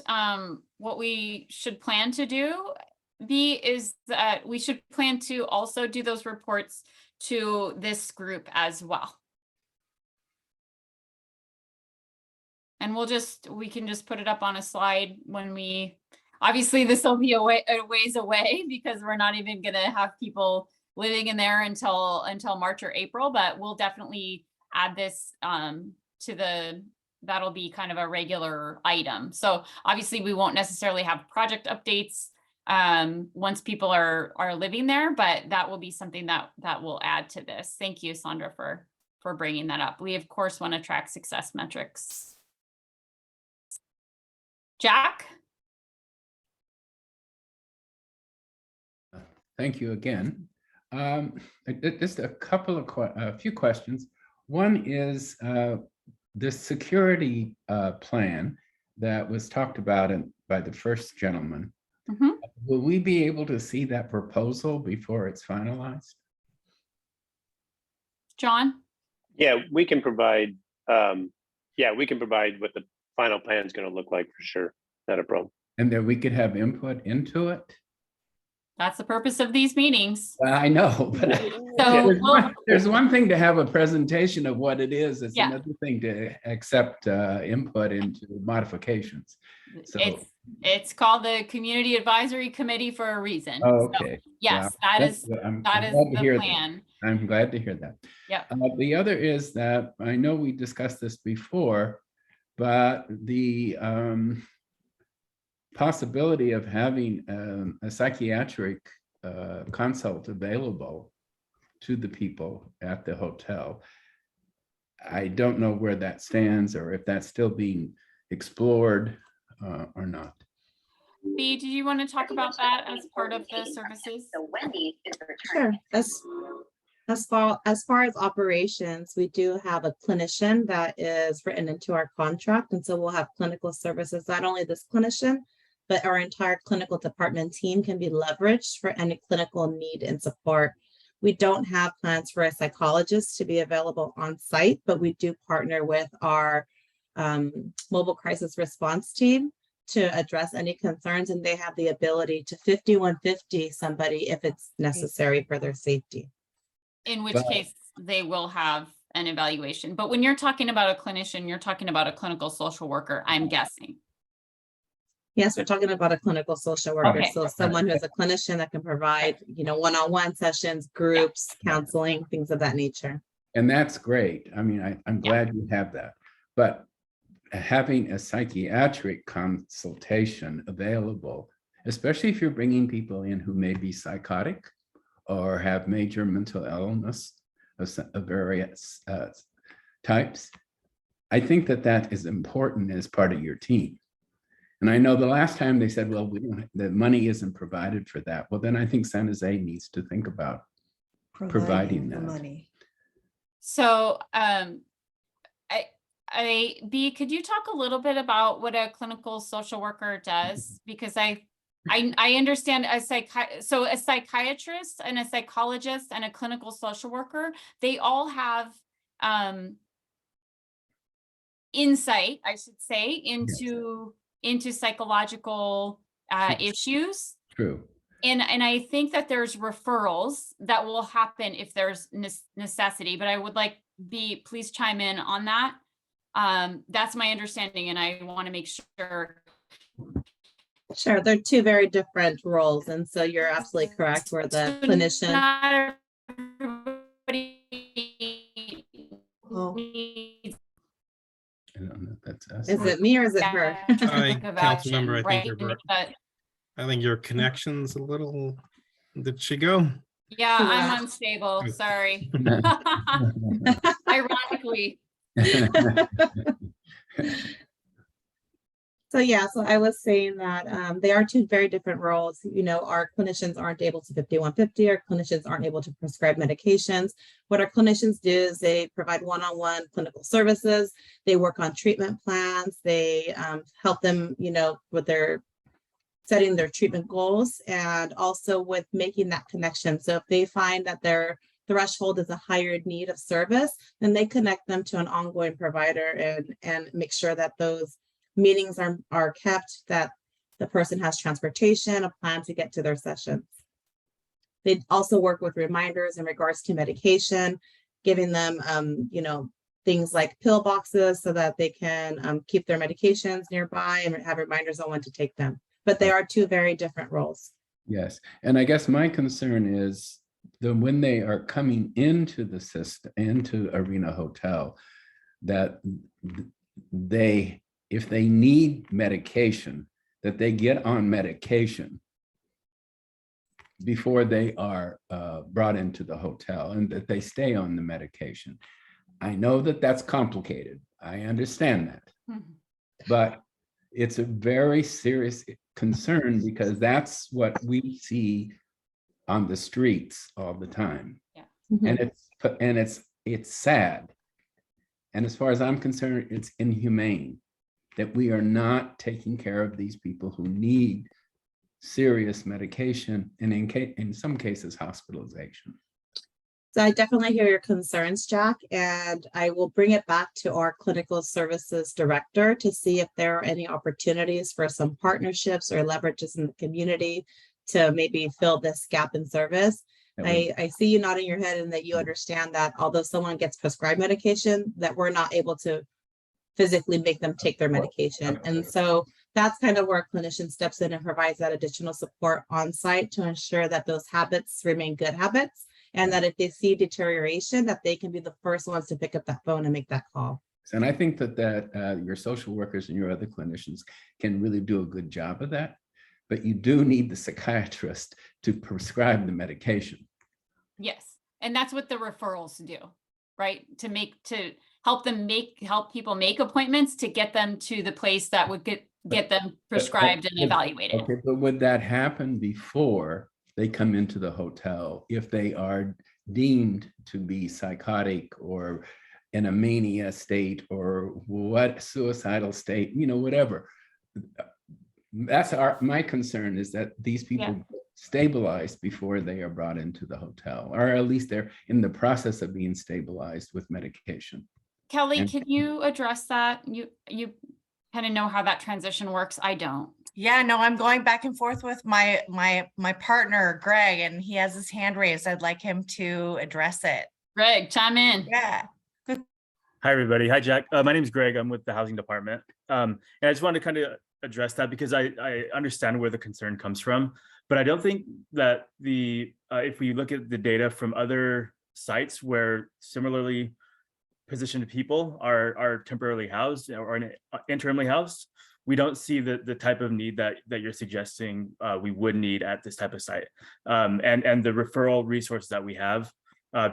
we should plan to do, B, is that we should plan to also do those reports to this group as well. And we can just put it up on a slide when obviously this will be a ways away because we're not even gonna have people living in there until March or April, but we'll definitely add this that'll be kind of a regular item. So obviously we won't necessarily have project updates once people are living there, but that will be something that will add to this. Thank you, Sandra, for bringing that up. We of course want to track success metrics. Jack? Thank you again. Just a few questions. One is the security plan that was talked about by the first gentleman. Mm-hmm. Will we be able to see that proposal before it's finalized? John? Yeah, we can provide. We can provide what the final plan is going to look like for sure. Not a problem. And that we could have input into it? That's the purpose of these meetings. Well, I know, but So, there's one thing to have a presentation of what it is. It's Yeah. another thing to accept input into modifications. So, it's called the Community Advisory Committee for a reason. oh, So, okay. yes, Well, that is I'm that is glad to the hear plan. that. I'm glad to hear that. Yep. The other is that I know we discussed this before, but the possibility of having a psychiatric consult available to the people at the hotel. I don't know where that stands or if that's still being explored or not. B, do you want to talk about that as part of the services? Sure. As far as operations, we do have a clinician that is written into our contract. And so we'll have clinical services, not only this clinician, but our entire clinical department team can be leveraged for any clinical need and support. We don't have plans for a psychologist to be available on site, but we do partner with our mobile crisis response team to address any concerns, and they have the ability to 5150 somebody if it's necessary for their safety. In which case they will have an evaluation. But when you're talking about a clinician, you're talking about a clinical social worker, I'm guessing. Yes, we're talking about a clinical social worker. Okay. So someone who's a clinician that can provide, one-on-one sessions, groups, counseling, things of that nature. And that's great. I mean, I'm glad you have that. But having a psychiatric consultation available, especially if you're bringing people in who may be psychotic or have major mental illness of various types, I think that is important as part of your team. And I know the last time they said, well, the money isn't provided for that. Well, then I think San Jose needs to think about providing that. money. So B, could you talk a little bit about what a clinical social worker does? Because I understand a psychiatrist and a psychologist and a clinical social worker, they all have insight, I should say, into psychological issues. True. And I think that there's referrals that will happen if there's necessity, but I would like B, please chime in on that. That's my understanding, and I want to make sure. Sure, they're two very different roles. And so you're absolutely correct where the clinician. Not everybody needs. I don't know if that's us. Is it me or is it her? Council member, I think But I think your connection's a little, did she go? yeah, I'm unstable, sorry. Ironically. So I was saying that they are two very different roles. Our clinicians aren't able to 5150, our clinicians aren't able to prescribe medications. What our clinicians do is they provide one-on-one clinical services. They work on treatment plans. They help them, with their setting their treatment goals and also with making that connection. So if they find that their threshold is a higher need of service, then they connect them to an ongoing provider and make sure that those meetings are kept, that the person has transportation, a plan to get to their sessions. They also work with reminders in regards to medication, giving them, things like pill boxes so that they can keep their medications nearby and have reminders on when to take them. But they are two very different roles. Yes, and I guess my concern is when they are coming into the system, into Arena Hotel, that if they need medication, that they get on medication before they are brought into the hotel and that they stay on the medication. I know that that's complicated. I understand that. Mhm. But it's a very serious concern because that's what we see on the streets all the time. Yeah. And it's sad. And as far as I'm concerned, it's inhumane that we are not taking care of these people who need serious medication and in some cases hospitalization. So I definitely hear your concerns, Jack, and I will bring it back to our clinical services director to see if there are any opportunities for some partnerships or leverages in the community to maybe fill this gap in service. That would- I see you nodding your head and that you understand that although someone gets prescribed medication, that we're not able to physically make them take their medication. And so that's kind of where a clinician steps in and provides that additional support on site to ensure that those habits remain good habits. And that if they see deterioration, that they can be the first ones to pick up that phone and make that call. And I think that your social workers and your other clinicians can really do a good job of that. But you do need the psychiatrist to prescribe the medication. Yes, and that's what the referrals do, right? To help people make appointments to get them to the place that would get them prescribed and evaluated. Okay, but would that happen before they come into the hotel if they are deemed to be psychotic or in a mania state or what suicidal state, whatever? That's my concern, is that these people stabilize before they are brought into the hotel, or at least they're in the process of being stabilized with medication. Kelly, can you address that? You kind of know how that transition works. I don't. Yeah, no, I'm going back and forth with my partner, Greg, and he has his hand raised. I'd like him to address it. Greg, chime in. Yeah. Hi, everybody. Hi, Jack. My name is Greg. I'm with the housing department. And I just wanted to kind of address that because I understand where the concern comes from, but I don't think that if we look at the data from other sites where similarly positioned people are temporarily housed or interimly housed, we don't see the type of need that you're suggesting we would need at this type of site. And the referral resources that we have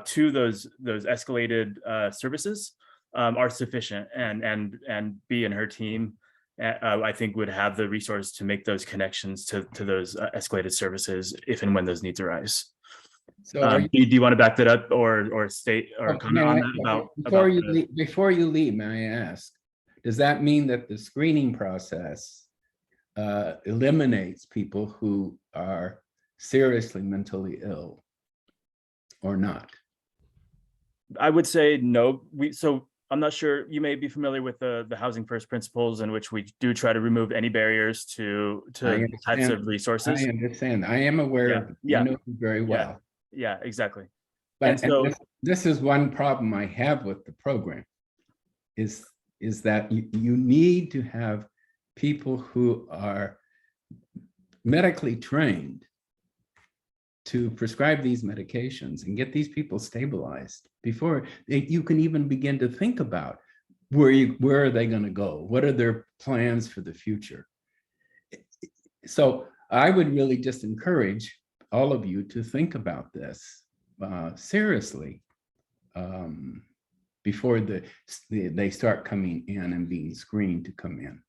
to those escalated services are sufficient, and B and her team I think would have the resource to make those connections to those escalated services if and when those needs arise. So do you want to back that up or state or comment on that before you leave, may I ask, does that mean that the screening process eliminates people who are seriously mentally ill or not? I would say no. So I'm not sure, you may be familiar with the Housing First principles, in which we do try to remove any barriers to types of resources. I understand. I am aware of it. I know you very well. Yeah, exactly. But this is one problem I have with the program, is that you need to have people who are medically trained to prescribe these medications and get these people stabilized before you can even begin to think about where are they going to go? What are their plans for the future? So I would really just encourage all of you to think about this seriously before they start coming in and being screened to come in.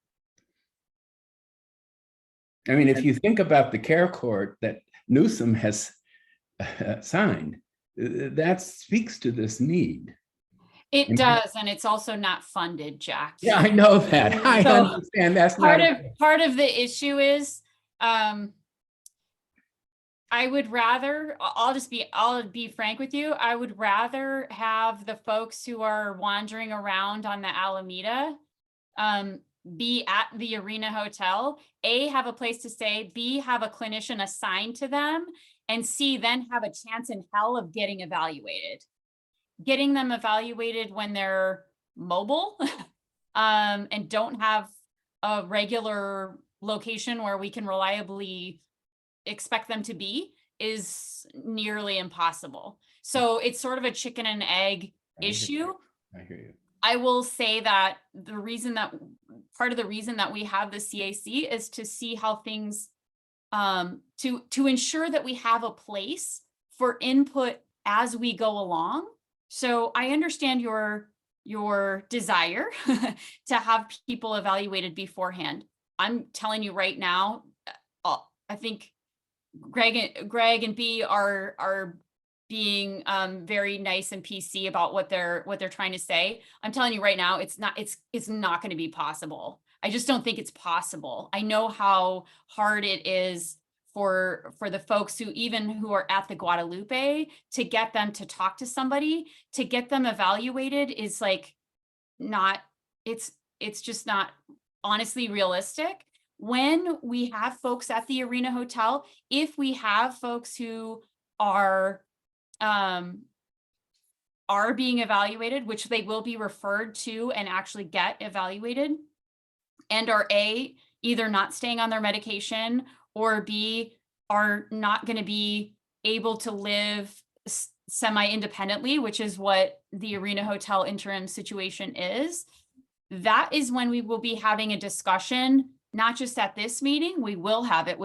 I mean, if you think about the care court that Newsom has signed, that speaks to this need. It does, and it's also not funded, Jack. Yeah, I know that. I understand. That's part of the issue is I would rather, I'll be frank with you, I would rather have the folks who are wandering around on the Alameda be at the Arena Hotel, A, have a place to stay, B, have a clinician assigned to them, and C, then have a chance in hell of getting evaluated. Getting them evaluated when they're mobile and don't have a regular location where we can reliably expect them to be is nearly impossible. So it's sort of a chicken and egg issue. I hear you. I will say that part of the reason that we have the CAC is to see how things, to ensure that we have a place for input as we go along. So I understand your desire to have people evaluated beforehand. I'm telling you right now, I think Greg and B are being very nice and PC about what they're trying to say. I'm telling you right now, it's not going to be possible. I just don't think it's possible. I know how hard it is for the folks who are at the Guadalupe to get them to talk to somebody, to get them evaluated is like not, it's just not honestly realistic. when we have folks at the Arena Hotel, if we have folks who are being evaluated, which they will be referred to and actually get evaluated, and are A, either not staying on their medication, or B, are not going to be able to live semi-independently, which is what the Arena Hotel interim situation is. That is when we will be having a discussion, not just at this meeting, we will have it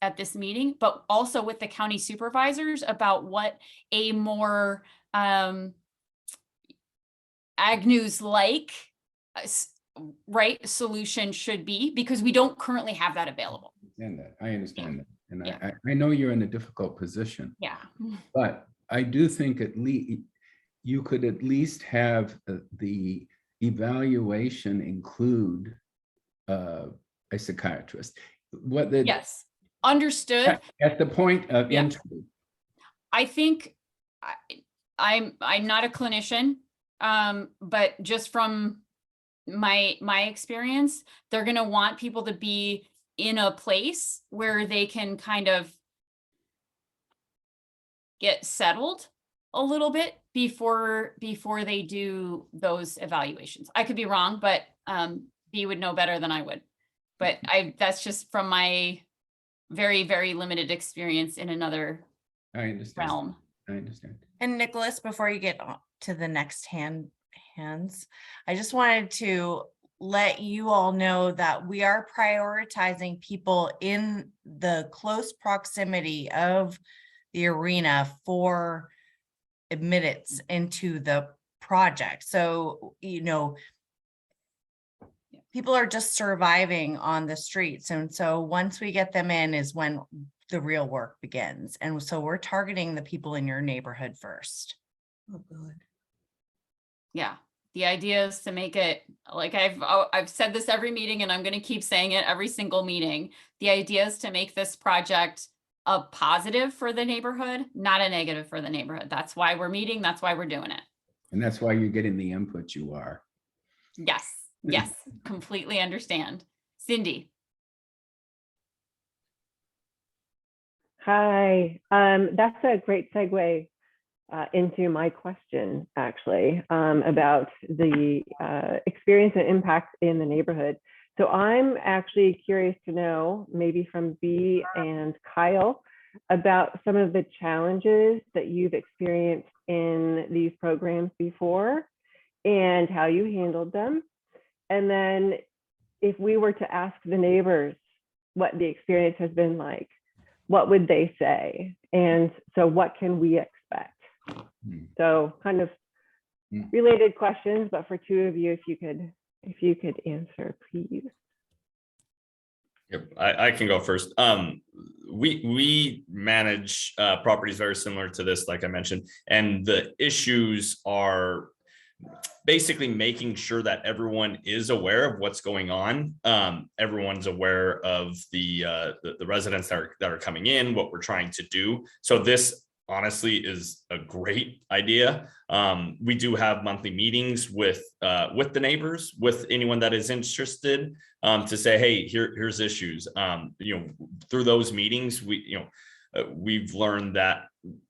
at this meeting, but also with the county supervisors about what a more Agnew's-like solution should be, because we don't currently have that available. I understand that. And Yeah. I know you're in a difficult position. Yeah. But I do think at least you could at least have the evaluation include a psychiatrist. Yes, understood. At the point of Yeah. entry. I think I'm not a clinician, but just from my experience, they're going to want people to be in a place where they can kind of get settled a little bit before they do those evaluations. I could be wrong, but B would know better than I would. But that's just from my very, very limited experience in another realm. I understand. And Nicholas, before you get on to the next hands, I just wanted to let you all know that we are prioritizing people in the close proximity of the arena for admittance into the project. So, you know, people are just surviving on the streets. And so once we get them in is when the real work begins. And so we're targeting the people in your neighborhood first. Oh, good. Yeah. The idea is to make it, like I've said this every meeting, and I'm going to keep saying it every single meeting. The idea is to make this project a positive for the neighborhood, not a negative for the neighborhood. That's why we're meeting. That's why we're doing it. And that's why you're getting the input you are. Yes. Yes. Completely understand. Cindy. Hi. That's a great segue into my question, actually, about the experience and impact in the neighborhood. So I'm actually curious to know, maybe from B and Kyle, about some of the challenges that you've experienced in these programs before and how you handled them. And then if we were to ask the neighbors what the experience has been like, what would they say? And so what can we expect? So kind of related questions, but for two of you, if you could answer, please. Yep, I can go first. We manage properties very similar to this, like I mentioned, and the issues are basically making sure that everyone is aware of what's going on. Everyone's aware of the residents that are coming in, what we're trying to do. So this honestly is a great idea. We do have monthly meetings with the neighbors, with anyone that is interested, to say, hey, here's issues. Through those meetings, we've learned that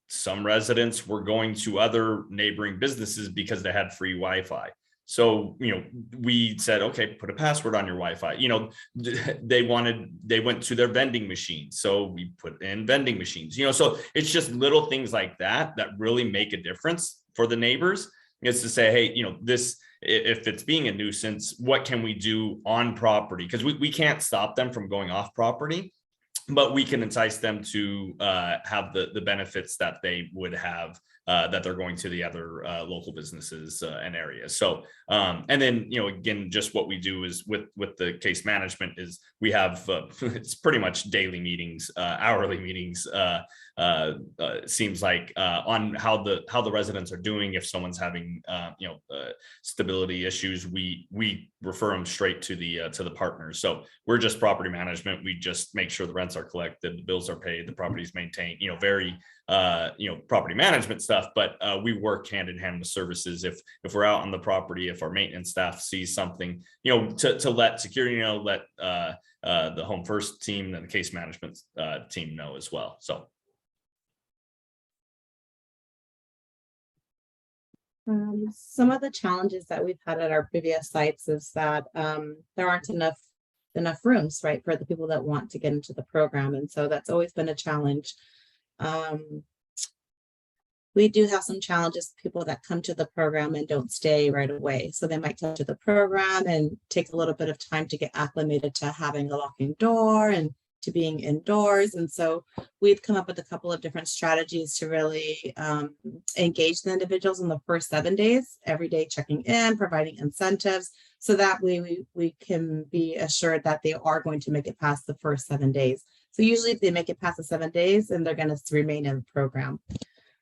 some residents were going to other neighboring businesses because they had free Wi-Fi. So, we said, okay, put a password on your Wi-Fi. They went to their vending machines. So we put in vending machines, so it's just little things like that really make a difference for the neighbors. It's to say, hey, this, if it's being a nuisance, what can we do on property? Because we can't stop them from going off property, but we can entice them to have the benefits that they would have, that they're going to the other local businesses and areas. So, and then, again, just what we do is with the case management is we have, it's pretty much daily meetings, hourly meetings seems like on how the residents are doing. If someone's having stability issues, we refer them straight to the partners. So we're just property management. We just make sure the rents are collected, the bills are paid, the property's maintained, very property management stuff, but we work hand in hand with services. If we're out on the property, if our maintenance staff sees something, to let security know, let the Home First team and the case management team know as well. So some of the challenges that we've had at our previous sites is that there aren't enough rooms, right, for the people that want to get into the program, and so that's always been a challenge. We do have some challenges, people that come to the program and don't stay right away. So they might come to the program and take a little bit of time to get acclimated to having a locking door and to being indoors. And so we've come up with a couple of different strategies to really engage the individuals in the first 7 days, every day checking in, providing incentives, so that we can be assured that they are going to make it past the first 7 days. So usually if they make it past the 7 days, then they're going to remain in the program.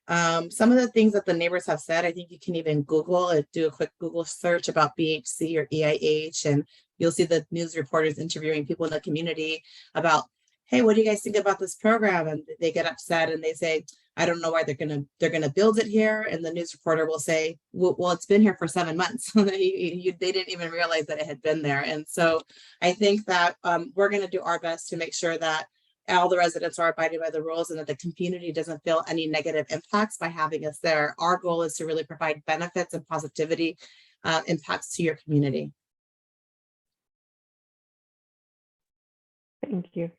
Some of the things that the neighbors have said, I think you can even Google it, do a quick Google search about BHC or EIH, and you'll see the news reporters interviewing people in the community about, hey, what do you guys think about this program? And they get upset and they say, I don't know why they're gonna build it here. And the news reporter will say, well, it's been here for 7 months. They didn't even realize that it had been there. And so I think that we're gonna do our best to make sure that all the residents are abiding by the rules and that the community doesn't feel any negative impacts by having us there. Our goal is to really provide benefits and positivity impacts to your community. Thank you.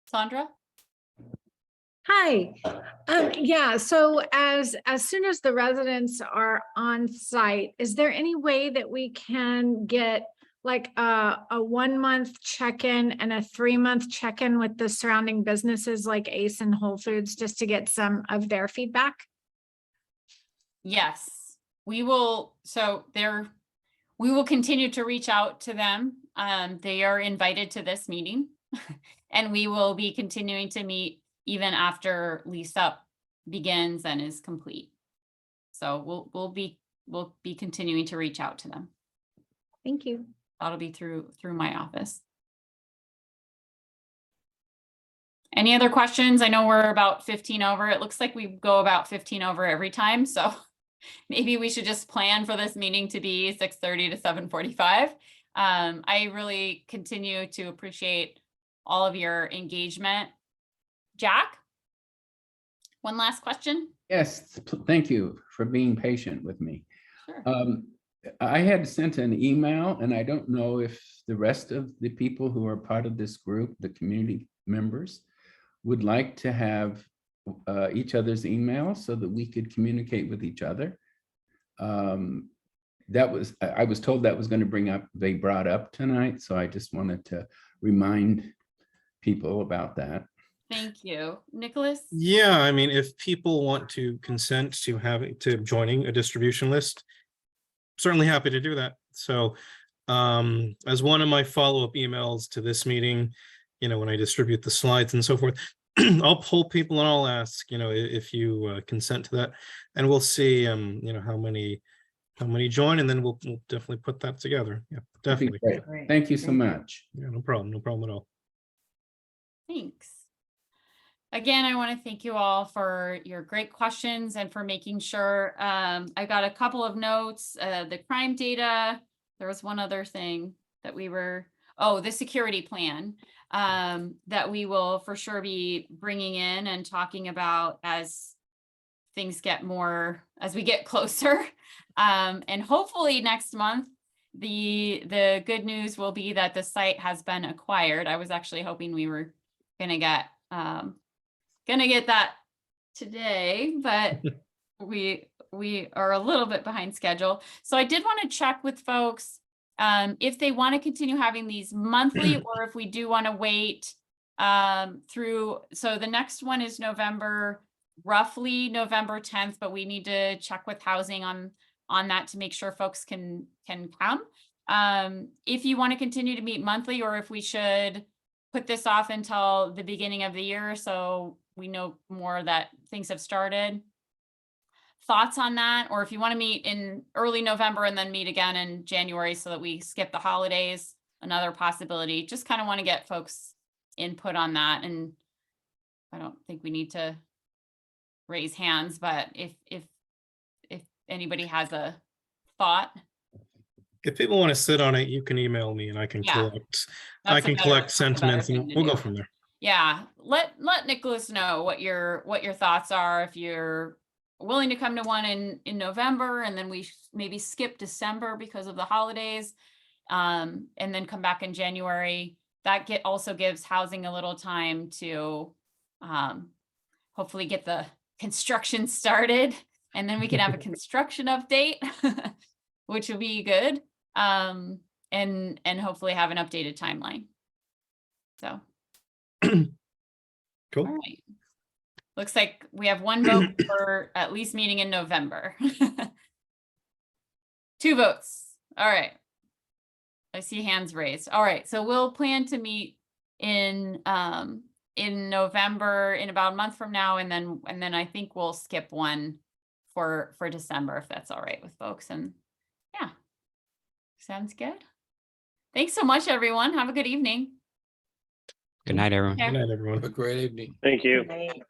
Sandra? Hi. Yeah, so as soon as the residents are on site, is there any way that we can get like a 1 month check-in and a 3-month check-in with the surrounding businesses like Ace and Whole Foods, just to get some of their feedback? Yes, we will. So we will continue to reach out to them. They are invited to this meeting and we will be continuing to meet even after lease up begins and is complete. So we'll be continuing to reach out to them. Thank you. That'll be through my office. Any other questions? I know we're about 15 over. It looks like we go about 15 over every time. So maybe we should just plan for this meeting to be 6:30 to 7:45. I really continue to appreciate all of your engagement. Jack, one last question. Yes, thank you for being patient with me. Sure. I had sent an email, and I don't know if the rest of the people who are part of this group, the community members, would like to have each other's email so that we could communicate with each other. I was told that was going to they brought up tonight, so I just wanted to remind people about that. Thank you. Nicholas? Yeah, I mean, if people want to consent to joining a distribution list, certainly happy to do that. So as one of my follow-up emails to this meeting, when I distribute the slides and so forth, I'll poll people and I'll ask, if you consent to that, and we'll see, how many join, and then we'll definitely put that together. Yeah, definitely. Great. Thank you so much. Yeah, no problem at all. Thanks. Again, I want to thank you all for your great questions and for making sure. I got a couple of notes, the crime data. There was one other thing that the security plan that we will for sure be bringing in and talking about as things as we get closer. And hopefully next month, the good news will be that the site has been acquired. I was actually hoping we were gonna get that today, but we are a little bit behind schedule. So I did want to check with folks if they want to continue having these monthly, or if we do want to wait through. So the next one is roughly November 10th, but we need to check with housing on that to make sure folks can come. If you want to continue to meet monthly, or if we should put this off until the beginning of the year, so we know more that things have started. Thoughts on that? Or if you want to meet in early November and then meet again in January so that we skip the holidays, another possibility. Just kind of want to get folks' input on that. And I don't think we need to raise hands, but if anybody has a thought. If people want to sit on it, you can email me and I can Yeah, collect that's a better sentiments thing and to we'll go do. from there. Yeah, let Nicholas know what your thoughts are, if you're willing to come to one in November, and then we maybe skip December because of the holidays, and then come back in January. That also gives housing a little time to hopefully get the construction started, and then we can have a construction update, which would be good, and hopefully have an updated timeline. So. Cool. All right. Looks like we have one vote for at least meeting in November. 2 votes. All right. I see hands raised. All right. So we'll plan to meet in November, in about a month from now, and then I think we'll skip one for December, if that's all right with folks. And yeah, sounds good. Thanks so much, everyone. Have a good evening. Good night, everyone. Okay. Good night, everyone. Have a great evening. Thank you. Right.